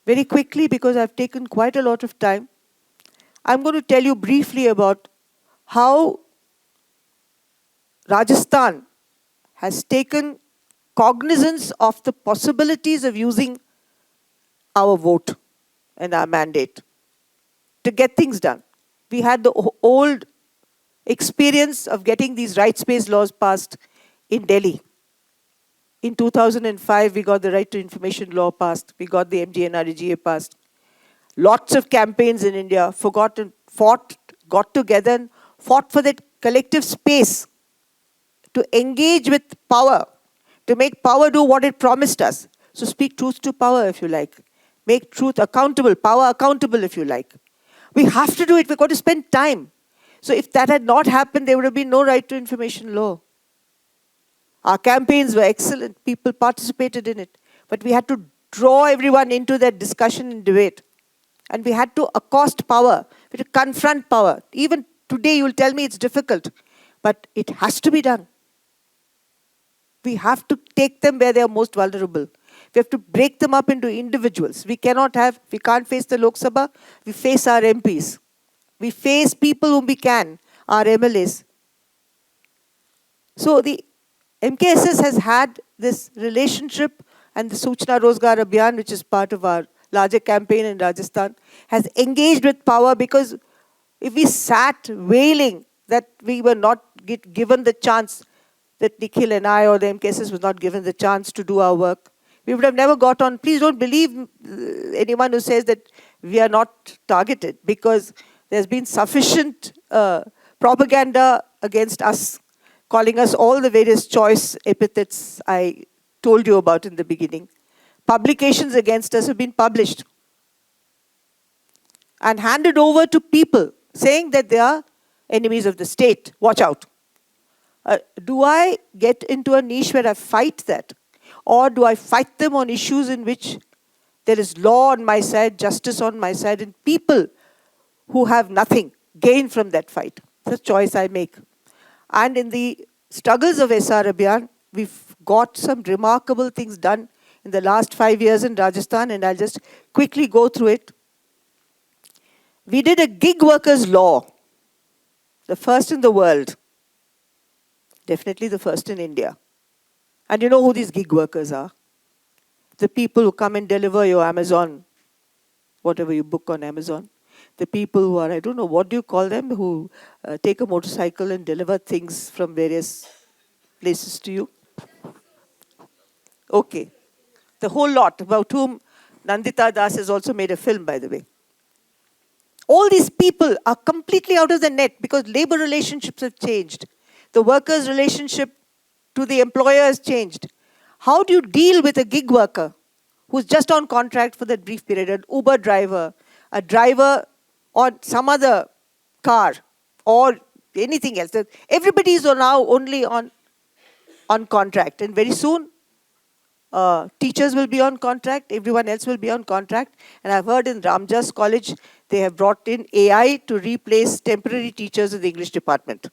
Very quickly, because I've taken quite a lot of time, I'm going to tell you briefly about how Rajasthan has taken cognizance of the possibilities of using our vote and our mandate to get things done. We had the old experience of getting these rights-based laws passed in Delhi. In 2005, we got the Right to Information Law passed. We got the MGNREGA passed. Lots of campaigns in India got together and fought for that collective space to engage with power, to make power do what it promised us. So speak truth to power, if you like. Make truth accountable, power accountable, if you like. We have to do it. We've got to spend time. So if that had not happened, there would have been no Right to Information Law. Our campaigns were excellent. People participated in it. But we had to draw everyone into that discussion and debate. And we had to accost power. We had to confront power. Even today, you'll tell me it's difficult. But it has to be done. We have to take them where they are most vulnerable. We have to break them up into individuals. We can't face the Lok Sabha, we face our MPs. We face people whom we can, our MLAs. So the MKSS has had this relationship, and the Suchna Rozgar Abhiyan, which is part of our larger campaign in Rajasthan, has engaged with power, because if we sat wailing that we were not given the chance, that Nikhil and I or the MKSS was not given the chance to do our work, we would have never got on. Please don't believe anyone who says that we are not targeted, because there's been sufficient propaganda against us, calling us all the various choice epithets I told you about in the beginning. Publications against us have been published and handed over to people saying that they are enemies of the state. Watch out. Do I get into a niche where I fight that? Or do I fight them on issues in which there is law on my side, justice on my side, and people who have nothing gain from that fight? It's a choice I make. And in the struggles of SR Abhiyan, we've got some remarkable things done in the last 5 years in Rajasthan, and I'll just quickly go through it. We did a gig workers law, the first in the world. Definitely the first in India. And you know who these gig workers are? The people who come and deliver your Amazon, whatever you book on Amazon. The people who are, I don't know, what do you call them, who take a motorcycle and deliver things from various places to you? Okay. The whole lot, about whom Nandita Das has also made a film, by the way. All these people are completely out of the net because labor relationships have changed. The workers' relationship to the employer has changed. How do you deal with a gig worker who's just on contract for that brief period, an Uber driver, a driver on some other car, or anything else? Everybody is now only on contract. And very soon, teachers will be on contract, everyone else will be on contract. And I've heard in Ramjas College, they have brought in AI to replace temporary teachers in the English department.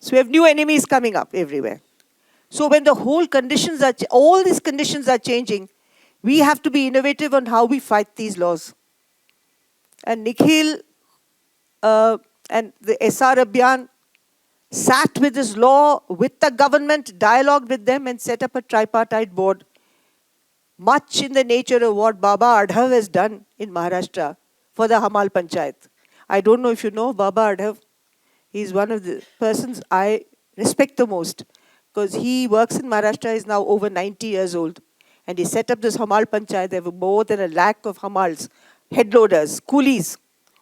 So we have new enemies coming up everywhere. So when the whole conditions are, all these conditions are changing, we have to be innovative on how we fight these laws. And Nikhil and the SR Abhiyan sat with this law, with the government, dialogued with them and set up a tripartite board, much in the nature of what Baba Adhav has done in Maharashtra for the Hamal Panchayat. I don't know if you know Baba Adhav. He's one of the persons I respect the most because he works in Maharashtra, is now over 90 years old. And he set up this Hamal Panchayat. There were more than 1 lakh of Hamals, headloaders, coolies,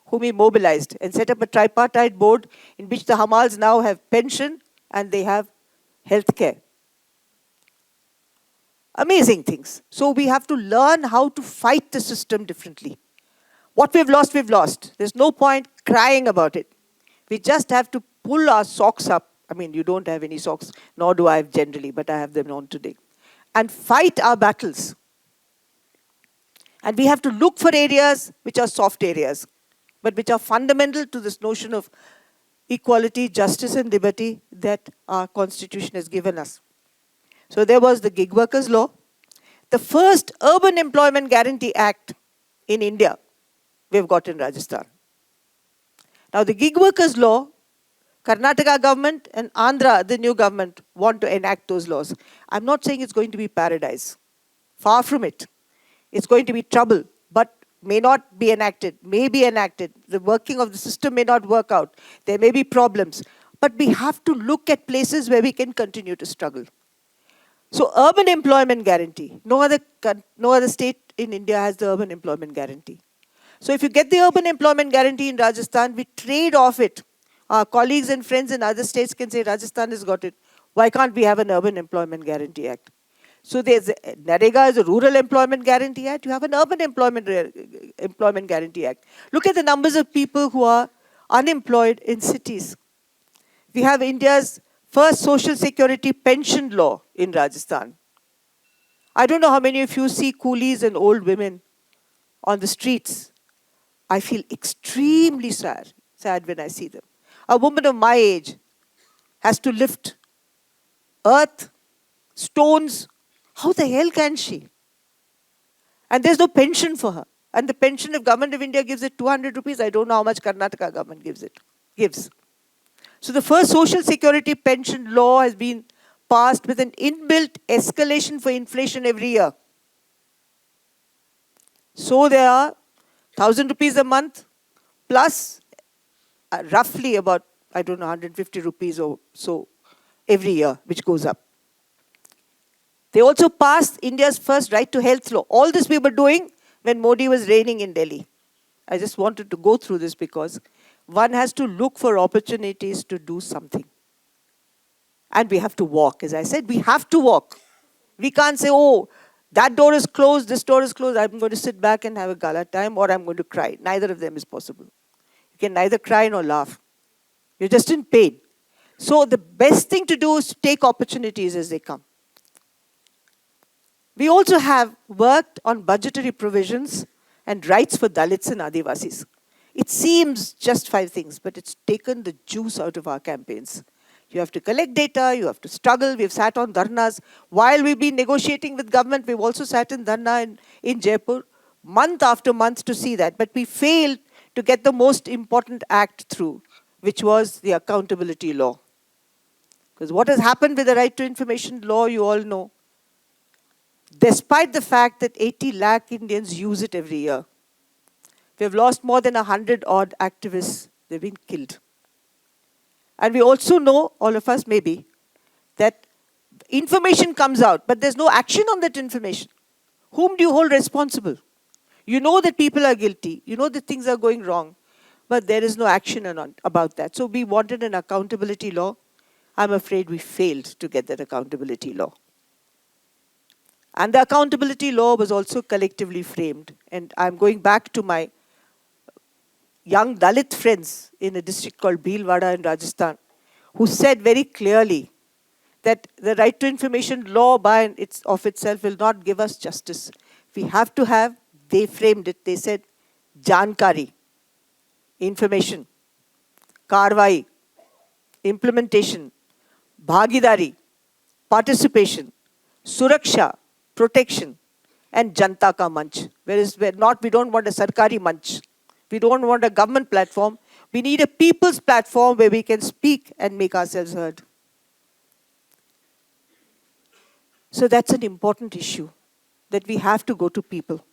whom he mobilized and set up a tripartite board in which the Hamals now have pension and they have health care. Amazing things. So we have to learn how to fight the system differently. What we've lost, we've lost. There's no point crying about it. We just have to pull our socks up. I mean, you don't have any socks, nor do I generally, but I have them on today. And fight our battles. And we have to look for areas which are soft areas, but which are fundamental to this notion of equality, justice, and liberty that our Constitution has given us. So there was the Gig Workers Law, the first Urban Employment Guarantee Act in India we've got in Rajasthan. Now the Gig Workers Law, Karnataka government and Andhra, the new government, want to enact those laws. I'm not saying it's going to be paradise. Far from it. It's going to be trouble, but may not be enacted, may be enacted. The working of the system may not work out. There may be problems. But we have to look at places where we can continue to struggle. So urban employment guarantee. No other state in India has the urban employment guarantee. So if you get the urban employment guarantee in Rajasthan, we trade off it. Our colleagues and friends in other states can say, Rajasthan has got it. Why can't we have an urban employment guarantee act? So there's NREGA is a rural employment guarantee act. You have an urban employment guarantee act. Look at the numbers of people who are unemployed in cities. We have India's first social security pension law in Rajasthan. I don't know how many of you see coolies and old women on the streets. I feel extremely sad when I see them. A woman of my age has to lift earth, stones. How the hell can she? And there's no pension for her. And the pension, if Government of India gives it 200 rupees, I don't know how much Karnataka government gives. So the first social security pension law has been passed with an inbuilt escalation for inflation every year. So there are 1,000 rupees a month plus roughly about, 150 rupees or so every year, which goes up. They also passed India's first right to health law. All this we were doing when Modi was reigning in Delhi. I just wanted to go through this because one has to look for opportunities to do something. And we have to walk. As I said, we have to walk. We can't say, oh, that door is closed, this door is closed, I'm going to sit back and have a gala time, or I'm going to cry. Neither of them is possible. You can neither cry nor laugh. You're just in pain. So the best thing to do is to take opportunities as they come. We also have worked on budgetary provisions and rights for Dalits and Adivasis. It seems just 5 things, but it's taken the juice out of our campaigns. You have to collect data, you have to struggle. We've sat on dharnas. While we've been negotiating with government, we've also sat in dharna in Jaipur, month after month to see that. But we failed to get the most important act through, which was the accountability law. Because what has happened with the right to information law, you all know. Despite the fact that 80 lakh Indians use it every year, we've lost more than 100 odd activists. They've been killed. And we also know, all of us maybe, that information comes out, but there's no action on that information. Whom do you hold responsible? You know that people are guilty. You know that things are going wrong, but there is no action about that. So we wanted an accountability law. I'm afraid we failed to get that accountability law. And the accountability law was also collectively framed. And I'm going back to my young Dalit friends in a district called Bhilwara in Rajasthan, who said very clearly that the right to information law by of itself will not give us justice. We have to have, they framed it, they said, jankari, information, karwai, implementation, bhagidari, participation, suraksha, protection, and janta ka manch. Whereas we don't want a sarkari manch. We don't want a government platform. We need a people's platform where we can speak and make ourselves heard. So that's an important issue that we have to go to people.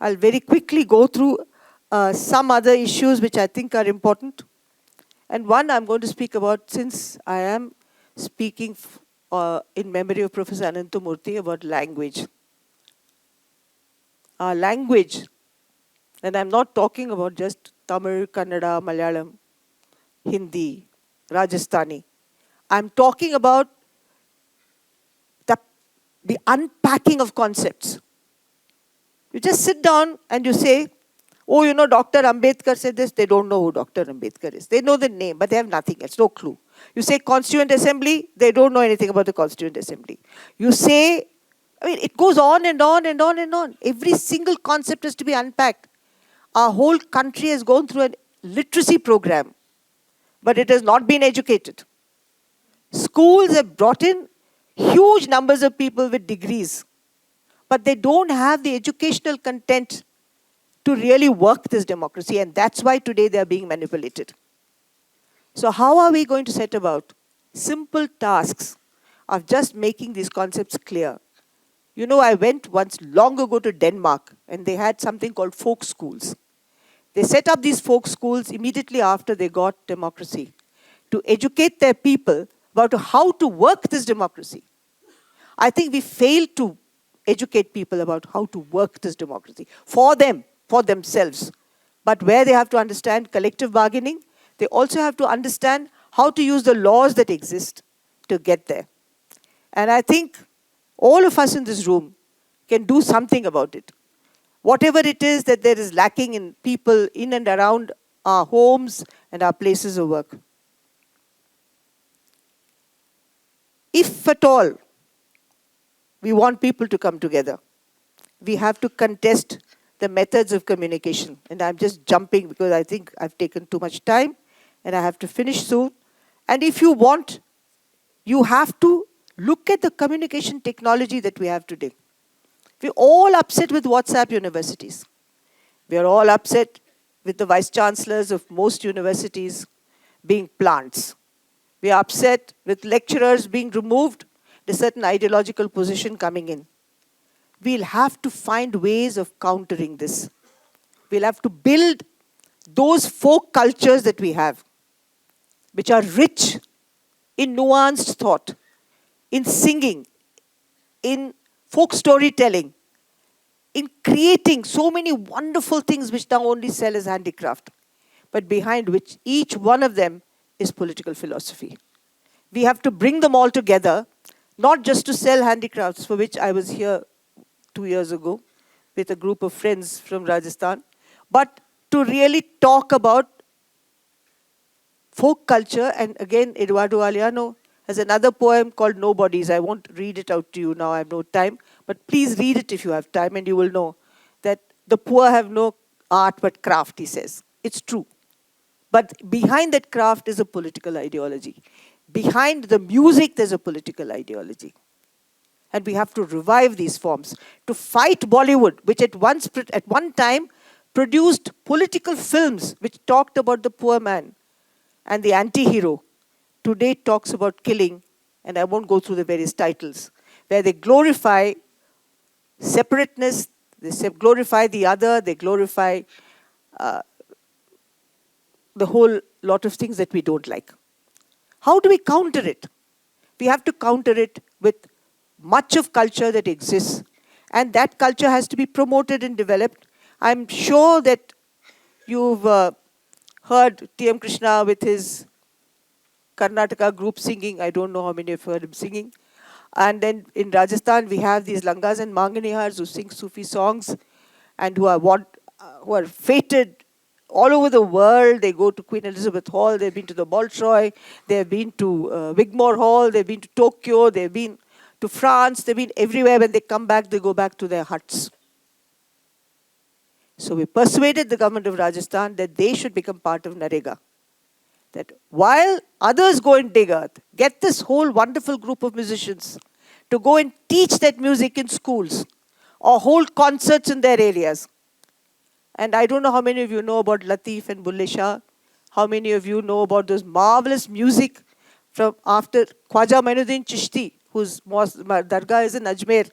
I'll very quickly go through some other issues which I think are important. And one I'm going to speak about, since I am speaking in memory of Professor Ananthamurthy, about language. Our language, and I'm not talking about just Tamil, Kannada, Malayalam, Hindi, Rajasthani. I'm talking about the unpacking of concepts. You just sit down and you say, oh, you know, Dr. Ambedkar said this. They don't know who Dr. Ambedkar is. They know the name, but they have nothing else, no clue. You say Constituent Assembly, they don't know anything about the Constituent Assembly. You say, I mean, it goes on and on and on and on. Every single concept has to be unpacked. Our whole country has gone through a literacy program, but it has not been educated. Schools have brought in huge numbers of people with degrees, but they don't have the educational content to really work this democracy, and that's why today they are being manipulated. So how are we going to set about simple tasks of just making these concepts clear? You know, I went once long ago to Denmark, and they had something called folk schools. They set up these folk schools immediately after they got democracy to educate their people about how to work this democracy. I think we failed to educate people about how to work this democracy for them, for themselves. But where they have to understand collective bargaining, they also have to understand how to use the laws that exist to get there. And I think all of us in this room can do something about it. Whatever it is that there is lacking in people in and around our homes and our places of work. If at all we want people to come together, we have to contest the methods of communication. And I'm just jumping because I think I've taken too much time and I have to finish soon. And if you want, you have to look at the communication technology that we have today. We're all upset with WhatsApp universities. We're all upset with the vice chancellors of most universities being plants. We're upset with lecturers being removed, a certain ideological position coming in. We'll have to find ways of countering this. We'll have to build those folk cultures that we have, which are rich in nuanced thought, in singing, in folk storytelling, in creating so many wonderful things which now only sell as handicraft, but behind which each one of them is political philosophy. We have to bring them all together, not just to sell handicrafts, for which I was here 2 years ago with a group of friends from Rajasthan, but to really talk about folk culture. And again, Eduardo Galeano has another poem called Nobodies. I won't read it out to you now, I have no time, but please read it if you have time, and you will know that the poor have no art but craft, he says. It's true. But behind that craft is a political ideology. Behind the music, there's a political ideology. And we have to revive these forms. To fight Bollywood, which at one time produced political films which talked about the poor man and the anti-hero, today talks about killing, and I won't go through the various titles, where they glorify separateness, they glorify the other, they glorify the whole lot of things that we don't like. How do we counter it? We have to counter it with much of culture that exists, and that culture has to be promoted and developed. I'm sure that you've heard T.M. Krishna with his Karnataka group singing. I don't know how many have heard him singing. And then in Rajasthan, we have these Langas and Manganihars who sing Sufi songs and who are fated all over the world. They go to Queen Elizabeth Hall, they've been to the Bolshoi, they've been to Wigmore Hall, they've been to Tokyo, they've been to France, they've been everywhere. When they come back, they go back to their huts. So we persuaded the government of Rajasthan that they should become part of Narega. that while others go and dig earth, get this whole wonderful group of musicians to go and teach that music in schools or hold concerts in their areas. And I don't know how many of you know about Latif and Bulle Shah. How many of you know about those marvelous music from after Khwaja Mainuddin Chishti, whose dargah is in Ajmer.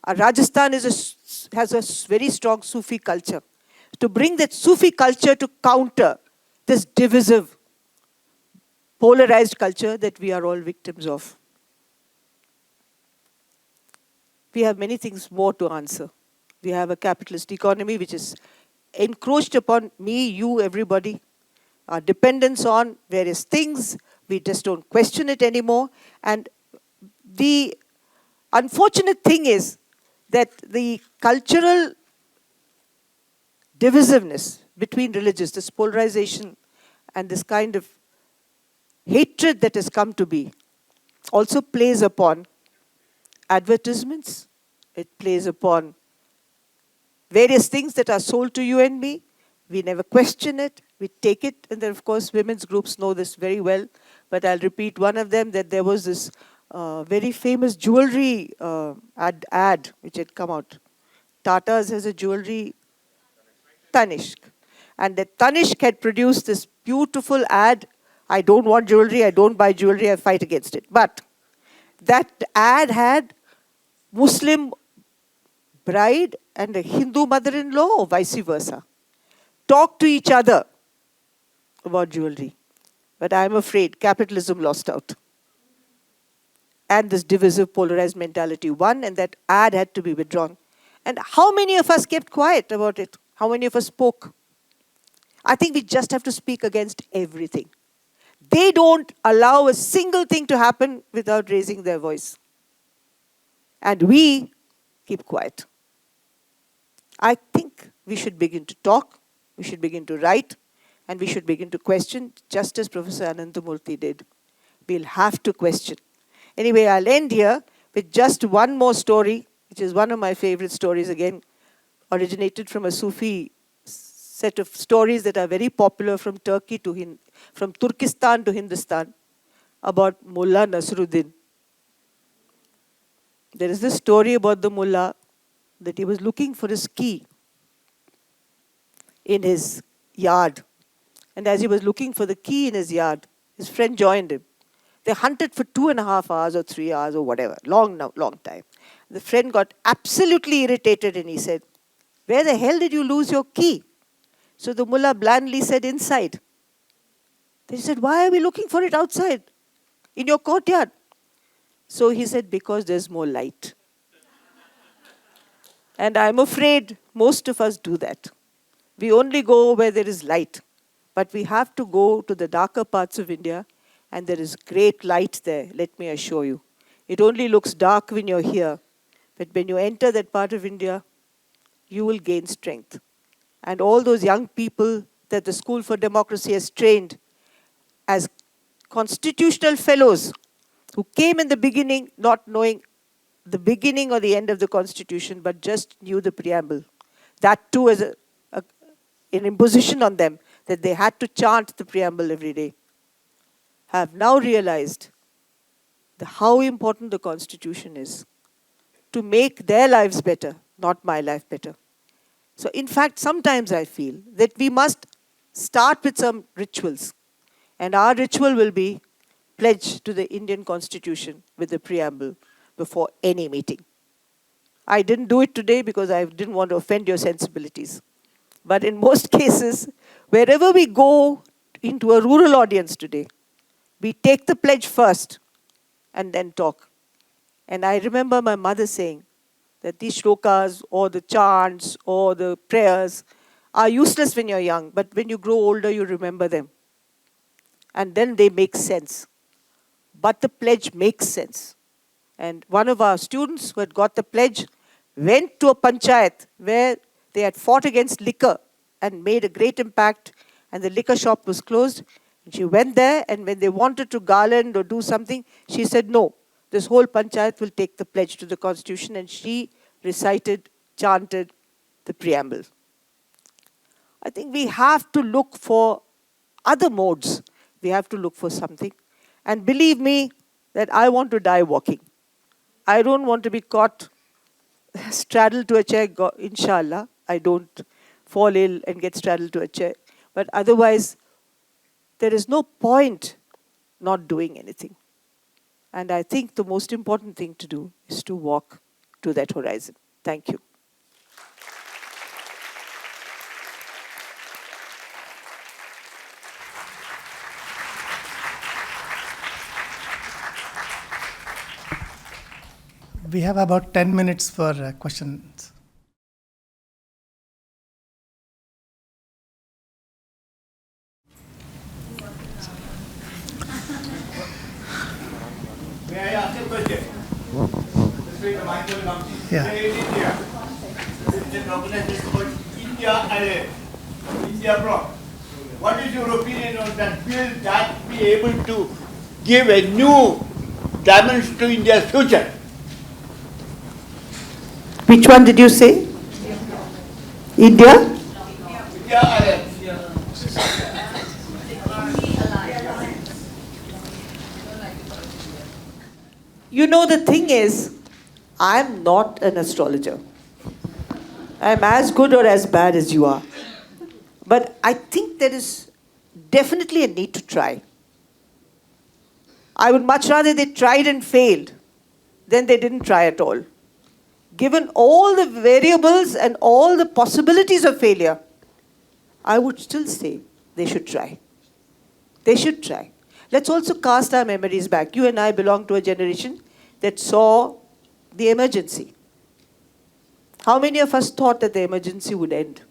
Rajasthan has a very strong Sufi culture. To bring that Sufi culture to counter this divisive, polarized culture that we are all victims of. We have many things more to answer. We have a capitalist economy which is encroached upon me, you, everybody. Our dependence on various things, we just don't question it anymore. And the unfortunate thing is that the cultural divisiveness between religions, this polarization and this kind of hatred that has come to be, also plays upon advertisements. It plays upon various things that are sold to you and me. We never question it. We take it. And then, of course, women's groups know this very well. But I'll repeat one of them, that there was this very famous jewelry ad which had come out. Tata's has a jewelry, Tanishq. And that Tanishq had produced this beautiful ad. I don't want jewelry, I don't buy jewelry, I fight against it. But that ad had Muslim bride and a Hindu mother-in-law or vice versa talk to each other about jewelry. But I'm afraid capitalism lost out. And this divisive, polarized mentality won, and that ad had to be withdrawn. And how many of us kept quiet about it? How many of us spoke? I think we just have to speak against everything. They don't allow a single thing to happen without raising their voice. And we keep quiet. I think we should begin to talk, we should begin to write, and we should begin to question, just as Professor Ananthamurthy did. We'll have to question. Anyway, I'll end here with just one more story, which is one of my favorite stories, again, originated from a Sufi set of stories that are very popular from from Turkestan to Hindustan, about Mullah Nasruddin. There is this story about the mullah that he was looking for his key in his yard. And as he was looking for the key in his yard, his friend joined him. They hunted for 2.5 hours or 3 hours or whatever, long time. The friend got absolutely irritated and he said, "Where the hell did you lose your key?" So the mullah blandly said, "Inside." They said, "Why are we looking for it outside, in your courtyard?" So he said, "Because there's more light." And I'm afraid most of us do that. We only go where there is light. But we have to go to the darker parts of India, and there is great light there, let me assure you. It only looks dark when you're here. But when you enter that part of India, you will gain strength. And all those young people that the School for Democracy has trained as constitutional fellows who came in the beginning not knowing the beginning or the end of the Constitution, but just knew the preamble. That too as an imposition on them that they had to chant the preamble every day, have now realized how important the Constitution is to make their lives better, not my life better. So in fact, sometimes I feel that we must start with some rituals. And our ritual will be pledge to the Indian Constitution with the preamble before any meeting. I didn't do it today because I didn't want to offend your sensibilities. But in most cases, wherever we go into a rural audience today, we take the pledge first and then talk. And I remember my mother saying that these shlokas or the chants or the prayers are useless when you're young, but when you grow older, you remember them. And then they make sense. But the pledge makes sense. And one of our students who had got the pledge went to a panchayat where they had fought against liquor and made a great impact, and the liquor shop was closed. And she went there, and when they wanted to garland or do something, she said, "No, this whole panchayat will take the pledge to the Constitution," and she recited, chanted the preamble. I think we have to look for other modes We have to look for something. And believe me that I want to die walking. I don't want to be caught, straddled to a chair, inshallah. I don't fall ill and get straddled to a chair. But otherwise, there is no point not doing anything. And I think the most important thing to do is to walk to that horizon. Thank you. We have about 10 minutes for questions. May I ask a question? Yeah. Say in India, there is an organization called India Alliance, India Bloc. What is your opinion on that? Will that be able to give a new dimension to India's future? Which one did you say? India? India Alliance. You know, the thing is, I'm not an astrologer. I'm as good or as bad as you are. But I think there is definitely a need to try. I would much rather they tried and failed than they didn't try at all. Given all the variables and all the possibilities of failure, I would still say they should try. They should try. Let's also cast our memories back. You and I belong to a generation that saw the emergency. How many of us thought that the emergency would end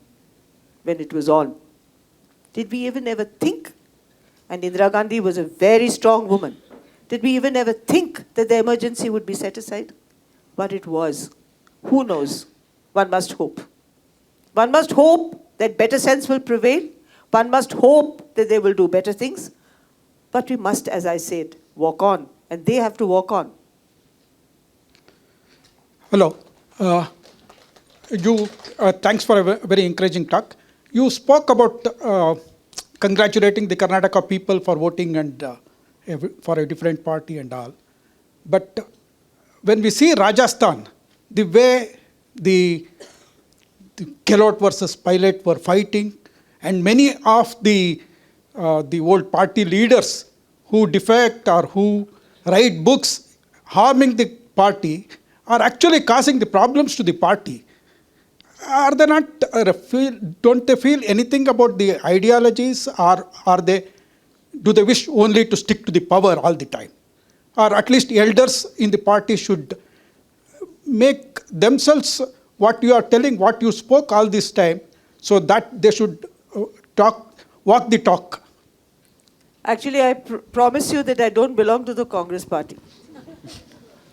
when it was on? Did we even ever think? And Indira Gandhi was a very strong woman. Did we even ever think that the emergency would be set aside? But it was. Who knows? One must hope. One must hope that better sense will prevail. One must hope that they will do better things. But we must, as I said, walk on. And they have to walk on. Hello. Thanks for a very encouraging talk. You spoke about congratulating the Karnataka people for voting and for a different party and all. But when we see Rajasthan, the way the Gehlot versus Pilot were fighting, and many of the old party leaders who defect or who write books harming the party are actually causing the problems to the party. Are they not? Don't they feel anything about the ideologies, or do they wish only to stick to the power all the time? Or at least elders in the party should make themselves what you are telling, what you spoke all this time, so that they should walk the talk. Actually, I promise you that I don't belong to the Congress party.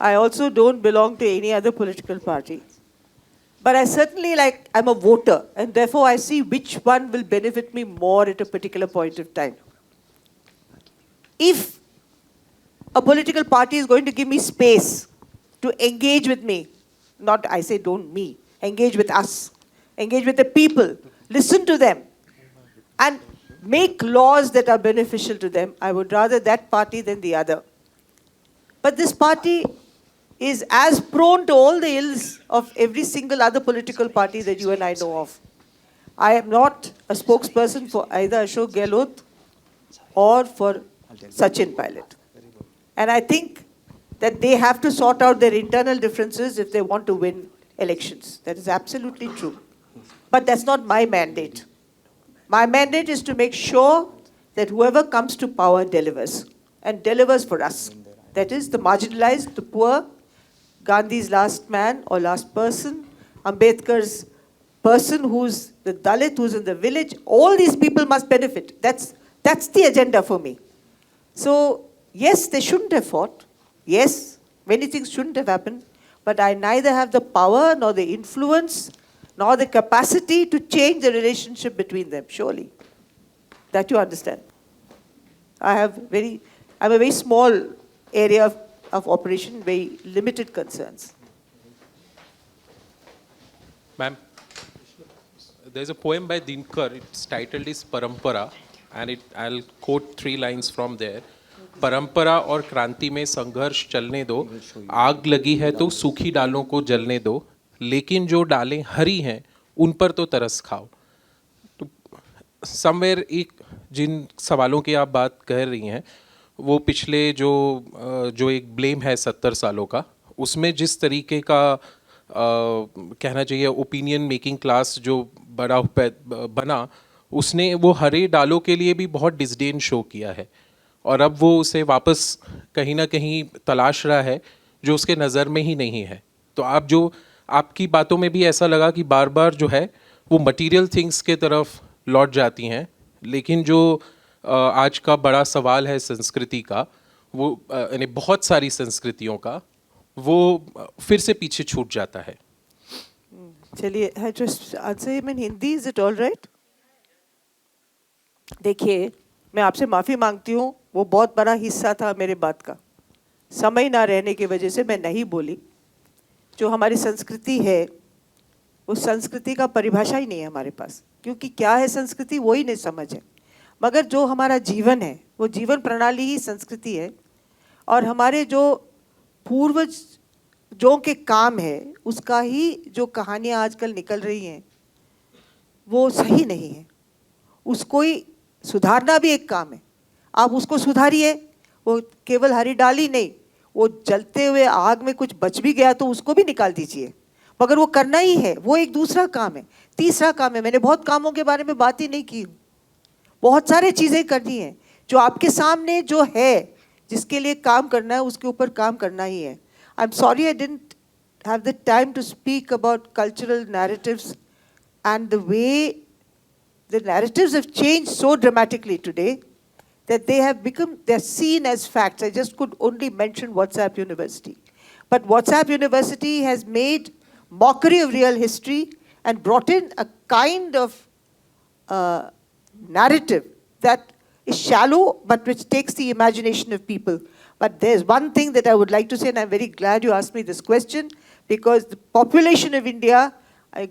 I also don't belong to any other political party. But I certainly I'm a voter, and therefore I see which one will benefit me more at a particular point of time. If a political party is going to give me space to engage with me, not I say don't me, engage with us, engage with the people, listen to them, and make laws that are beneficial to them, I would rather that party than the other. But this party is as prone to all the ills of every single other political party that you and I know of. I am not a spokesperson for either Ashok Gehlot or for Sachin Pilot. And I think that they have to sort out their internal differences if they want to win elections. That is absolutely true. But that's not my mandate. My mandate is to make sure that whoever comes to power delivers, and delivers for us. That is the marginalized, the poor, Gandhi's last man or last person, Ambedkar's person who's the Dalit, who's in the village. All these people must benefit. That's the agenda for me. So, yes, they shouldn't have fought. Yes, many things shouldn't have happened. But I neither have the power nor the influence nor the capacity to change the relationship between them, surely. That you understand. I'm a very small area of operation, very limited concerns. Ma'am, there's a poem by Dinkar, it's titled is Parampara, and I'll quote 3 lines from there. परंपरा और क्रांति में संघर्ष चलने दो, आग लगी है तो सूखी डालों को जलने दो, लेकिन जो डालें हरी हैं उन पर तो तरस खाओ. तो समवेयर एक जिन सवालों की आप बात कर रही हैं वो पिछले जो एक ब्लेम है 70 सालों का, उसमें जिस तरीके का कहना चाहिए ओपिनियन मेकिंग क्लास जो बना, उसने वो हरे डालों के लिए भी बहुत डिसडेन शो किया है, और अब वो उसे वापस कहीं ना कहीं तलाश रहा है जो उसके नज़र में ही नहीं है. तो आपकी बातों में भी ऐसा लगा कि बार बार जो है वो मटेरियल थिंग्स के तरफ लौट जाती हैं, लेकिन जो आज का बड़ा सवाल है संस्कृति का, वो यानी बहुत सारी संस्कृतियों का, वो फिर से पीछे छूट जाता है. चलिए, I just answer him in Hindi. Is it all right? देखिए, मैं आपसे माफ़ी मांगती हूँ, वो बहुत बड़ा हिस्सा था मेरे बात का. समय ना रहने की वजह से मैं नहीं बोली. जो हमारी संस्कृति है, उस संस्कृति का परिभाषा ही नहीं है हमारे पास, क्योंकि क्या है संस्कृति वो ही नहीं समझ है. मगर जो हमारा जीवन है, वो जीवन प्रणाली ही संस्कृति है, और हमारे जो पूर्वजों के काम है, उसका ही जो कहानियाँ आजकल निकल रही हैं, वो सही नहीं है. उसको ही सुधारना भी एक काम है. आप उसको सुधारिए. वो केवल हरी डाली नहीं, वो जलते हुए आग में कुछ बच भी गया तो उसको भी निकाल दीजिए. मगर वो करना ही है, वो एक दूसरा काम है. तीसरा काम है, मैंने बहुत कामों के बारे में बात ही नहीं की. बहुत सारे चीज़ें करनी है. जो आपके सामने जो है, जिसके लिए काम करना है, उसके ऊपर काम करना ही है. I am sorry I didn't have the time to speak about cultural narratives and the way the narratives have changed so dramatically today that they're seen as facts. I just could only mention WhatsApp University. But WhatsApp University has made mockery of real history and brought in a kind of narrative that is shallow but which takes the imagination of people. But there's one thing that I would like to say, and I'm very glad you asked me this question, because the population of India,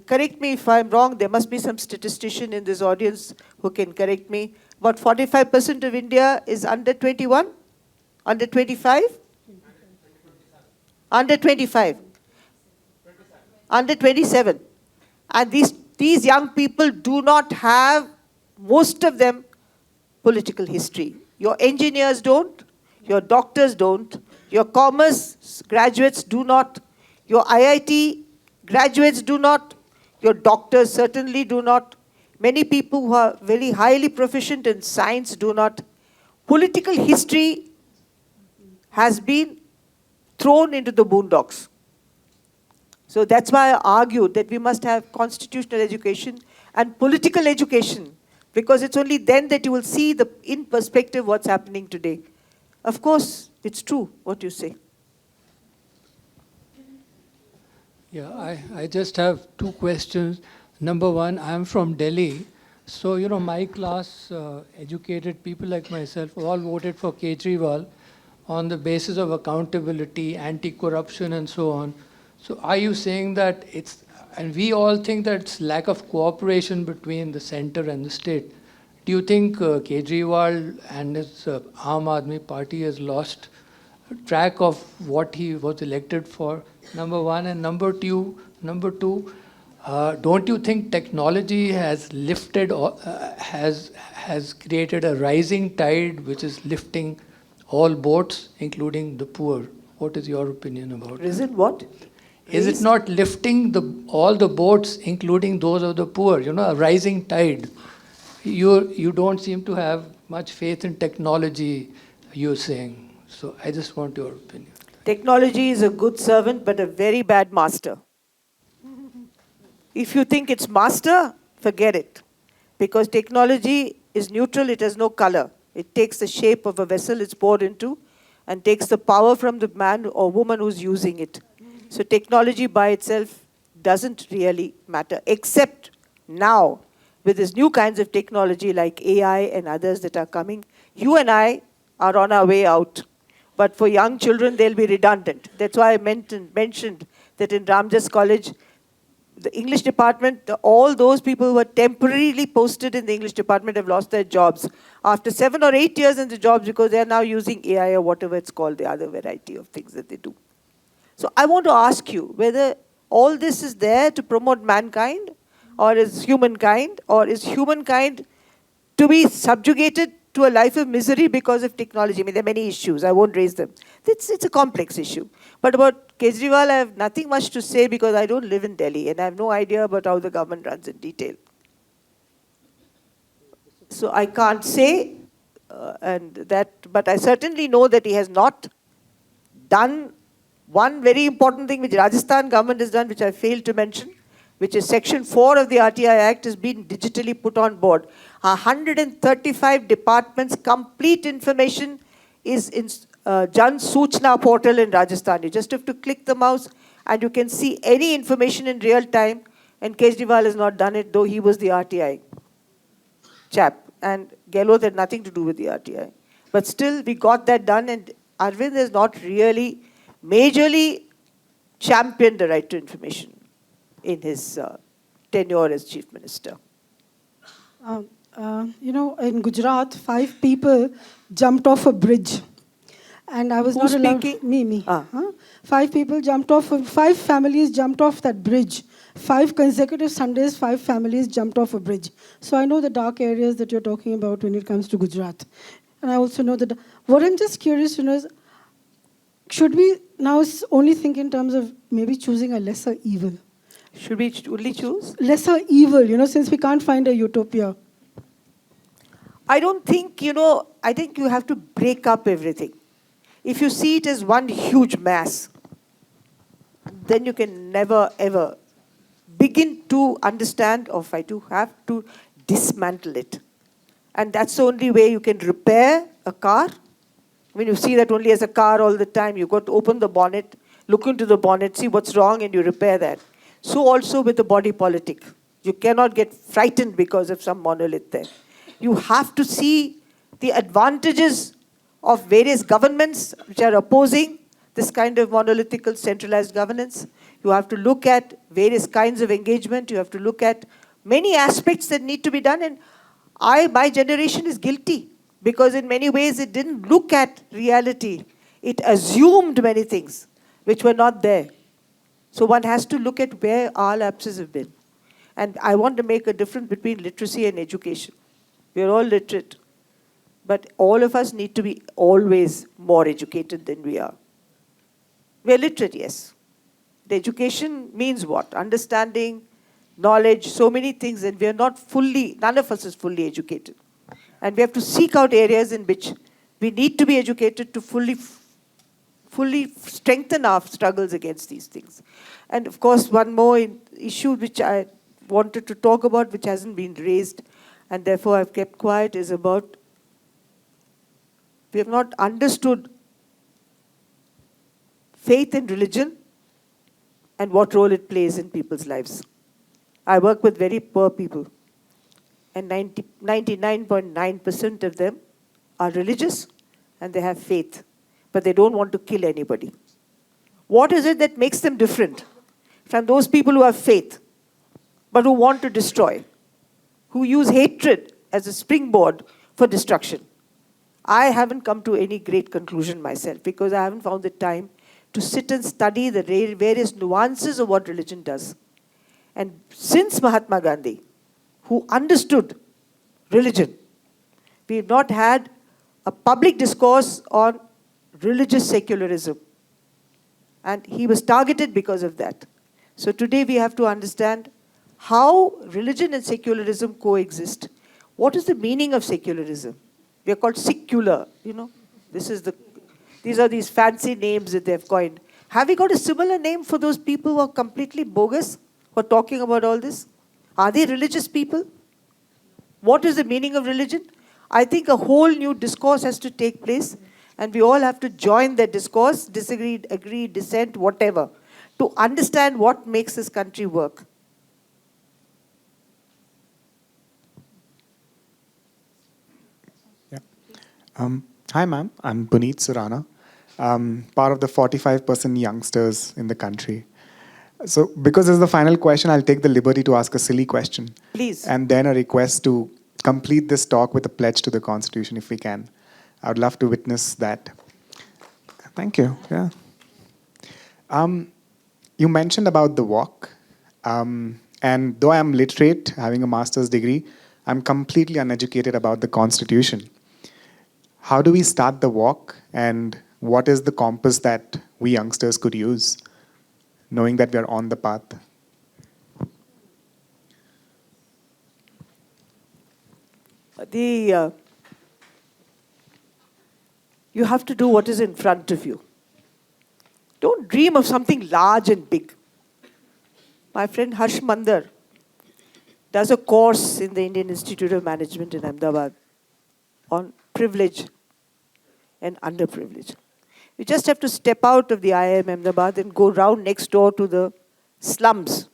correct me if I'm wrong, there must be some statistician in this audience who can correct me. About 45% of India is under 21? Under 25? Under 25. Under 27. And these young people do not have, most of them, political history. Your engineers don't, your doctors don't, your commerce graduates do not, your IIT graduates do not, your doctors certainly do not, many people who are very highly proficient in science do not. Political history has been thrown into the boondocks. So that's why I argued that we must have constitutional education and political education, because it's only then that you will see in perspective what's happening today. Of course, it's true what you say. Yeah, I just have 2 questions. Number one, I'm from Delhi. So, my class, educated people like myself, all voted for Kejriwal on the basis of accountability, anti-corruption and so on. So are you saying that and we all think that it's lack of cooperation between the center and the state. Do you think Kejriwal and his Aam Aadmi Party has lost track of what he was elected for? Number one. And number two, don't you think technology has lifted, has created a rising tide which is lifting all boats, including the poor? What is your opinion about it? Risen what? Is it not lifting all the boats, including those of the poor? A rising tide. You don't seem to have much faith in technology, you're saying. So I just want your opinion. Technology is a good servant, but a very bad master. If you think it's master, forget it. Because technology is neutral, it has no color. It takes the shape of a vessel it's poured into and takes the power from the man or woman who's using it. So technology by itself doesn't really matter, except now, with these new kinds of technology like AI and others that are coming, you and I are on our way out. But for young children, they'll be redundant. That's why I mentioned that in Ramjas College, the English department, all those people who were temporarily posted in the English department have lost their jobs after 7 or 8 years in the jobs because they are now using AI or whatever it's called, the other variety of things that they do. So I want to ask you whether all this is there to promote mankind, or is humankind to be subjugated to a life of misery because of technology? I mean, there are many issues. I won't raise them. It's a complex issue. But about Kejriwal, I have nothing much to say because I don't live in Delhi and I have no idea about how the government runs in detail. So I can't say, but I certainly know that he has not done one very important thing which Rajasthan government has done, which I failed to mention, which is Section 4 of the RTI Act has been digitally put on board. 135 departments, complete information is in Jan Suchna portal in Rajasthan. You just have to click the mouse and you can see any information in real time. And Kejriwal has not done it, though he was the RTI chap. And Gehlot had nothing to do with the RTI. But still, we got that done, and Arvind has not really majorly championed the right to information in his tenure as chief minister. In Gujarat, 5 people jumped off a bridge. And I was Who's not allowed. speaking? Me. 5 people jumped off, 5 families jumped off that bridge. 5 consecutive Sundays, 5 families jumped off a bridge. So I know the dark areas that you're talking about when it comes to Gujarat. And I also know that, what I'm just curious to know is, should we now only think in terms of maybe choosing a lesser evil? Should we only choose? Lesser evil, since we can't find a utopia. I don't think, I think you have to break up everything. If you see it as one huge mass, then you can never, ever begin to understand, or if I do have to dismantle it. And that's the only way you can repair a car. When you see that only as a car all the time, you've got to open the bonnet, look into the bonnet, see what's wrong, and you repair that. So also with the body politic. You cannot get frightened because of some monolith there. You have to see the advantages of various governments which are opposing this kind of monolithical centralized governance. You have to look at various kinds of engagement. You have to look at many aspects that need to be done. And my generation is guilty because in many ways it didn't look at reality. It assumed many things which were not there. So one has to look at where our lapses have been. And I want to make a difference between literacy and education. We are all literate. But all of us need to be always more educated than we are. We are literate, yes. The education means what? Understanding, knowledge, so many things, and we are not fully, none of us is fully educated. And we have to seek out areas in which we need to be educated to fully strengthen our struggles against these things. And of course, one more issue which I wanted to talk about, which hasn't been raised, and therefore I've kept quiet, is about we have not understood faith and religion and what role it plays in people's lives. I work with very poor people, and 99.9% of them are religious and they have faith, but they don't want to kill anybody. What is it that makes them different from those people who have faith, but who want to destroy, who use hatred as a springboard for destruction? I haven't come to any great conclusion myself because I haven't found the time to sit and study the various nuances of what religion does. And since Mahatma Gandhi, who understood religion, we have not had a public discourse on religious secularism. And he was targeted because of that. So today we have to understand how religion and secularism coexist. What is the meaning of secularism? We are called secular, these are these fancy names that they've coined. Have we got a similar name for those people who are completely bogus, who are talking about all this? Are they religious people? What is the meaning of religion? I think a whole new discourse has to take place, and we all have to join that discourse, disagree, agree, dissent, whatever, to understand what makes this country work. Hi, ma'am. I'm Puneet Surana, part of the 45% youngsters in the country. So, because this is the final question, I'll take the liberty to ask a silly question. Please. And then a request to complete this talk with a pledge to the Constitution, if we can. I would love to witness that. Thank you. Yeah. You mentioned about the walk. And though I'm literate, having a master's degree, I'm completely uneducated about the Constitution. How do we start the walk, and what is the compass that we youngsters could use, knowing that we are on the path? You have to do what is in front of you. Don't dream of something large and big. My friend Harsh Mandar does a course in the Indian Institute of Management in Ahmedabad on privilege and underprivilege. You just have to step out of the IIM Ahmedabad and go round next door to the slums,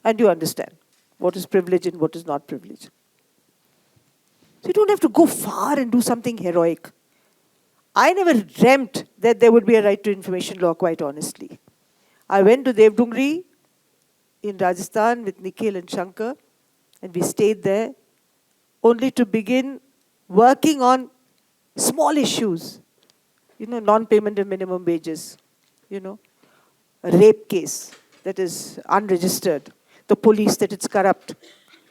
and you understand what is privilege and what is not privilege. So you don't have to go far and do something heroic. I never dreamt that there would be a right to information law, quite honestly. I went to Devdungri in Rajasthan with Nikhil and Shankar, and we stayed there only to begin working on small issues. Non-payment of minimum wages, a rape case that is unregistered, the police that it's corrupt,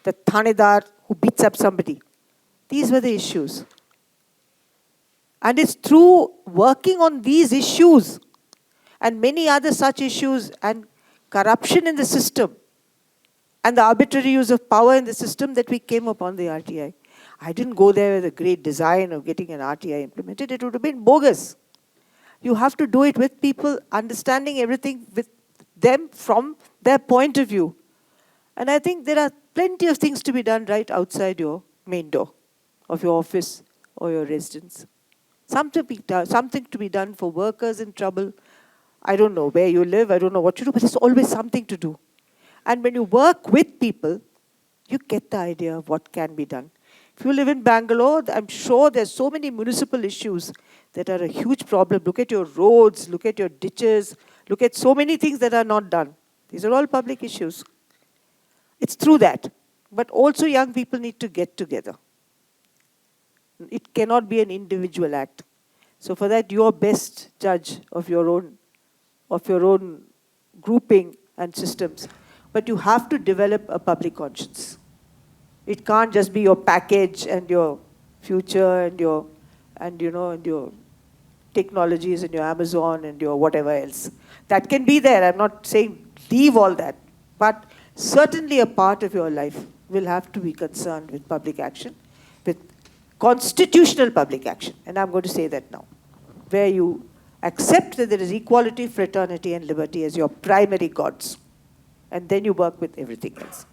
the thanedar who beats up somebody. These were the issues. And it's through working on these issues and many other such issues and corruption in the system and the arbitrary use of power in the system that we came upon the RTI. I didn't go there with a great design of getting an RTI implemented. It would have been bogus. You have to do it with people, understanding everything with them from their point of view. And I think there are plenty of things to be done right outside your main door of your office or your residence. Something to be done for workers in trouble. I don't know where you live, I don't know what you do, but there's always something to do. And when you work with people, you get the idea of what can be done. If you live in Bangalore, I'm sure there's so many municipal issues that are a huge problem. Look at your roads, look at your ditches, look at so many things that are not done. These are all public issues. It's through that. But also young people need to get together. It cannot be an individual act. So for that, you're best judge of your own grouping and systems. But you have to develop a public conscience. It can't just be your package and your future and your technologies and your Amazon and your whatever else. That can be there. I'm not saying leave all that. But certainly a part of your life will have to be concerned with public action, with constitutional public action. And I'm going to say that now, where you accept that there is equality, fraternity, and liberty as your primary gods. And then you work with everything else.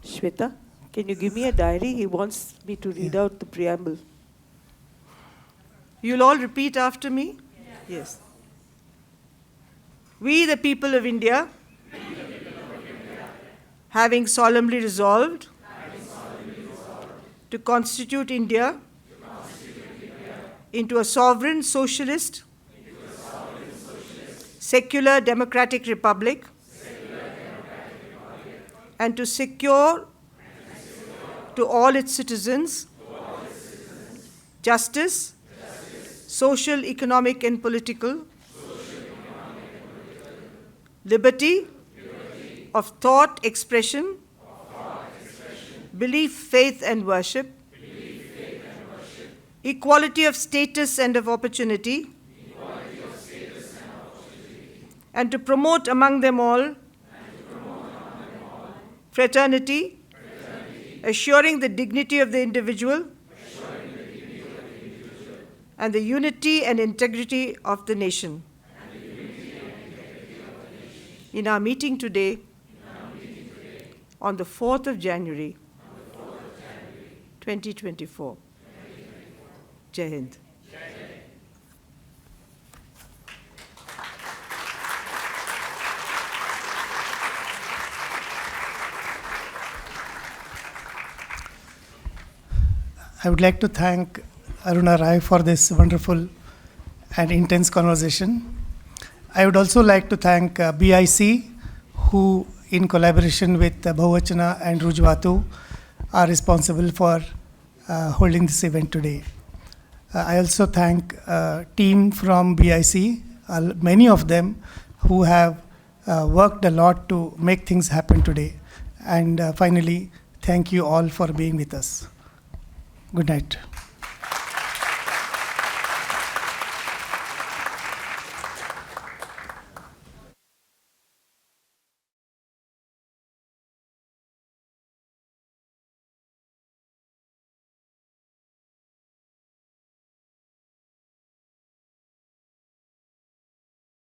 Shweta, can you give me a diary? He wants me to read out the preamble. You'll all repeat after me? Yes. We, the people of India, having solemnly resolved to constitute India into a sovereign socialist, secular democratic republic, and to secure to all its citizens justice, social, economic, and political liberty of thought, expression, belief, faith, and worship, equality of status and of opportunity, and to promote among them all fraternity, assuring the dignity of the individual, and the unity and integrity of the nation. In our meeting today, on the 4th of January, 2024. Jai Hind. I would like to thank Aruna Roy for this wonderful and intense conversation. I would also like to thank BIC, who in collaboration with Bahuvachana and Rujvatu are responsible for holding this event today. I also thank team from BIC, many of them who have worked a lot to make things happen today. And finally, thank you all for being with us. Good night.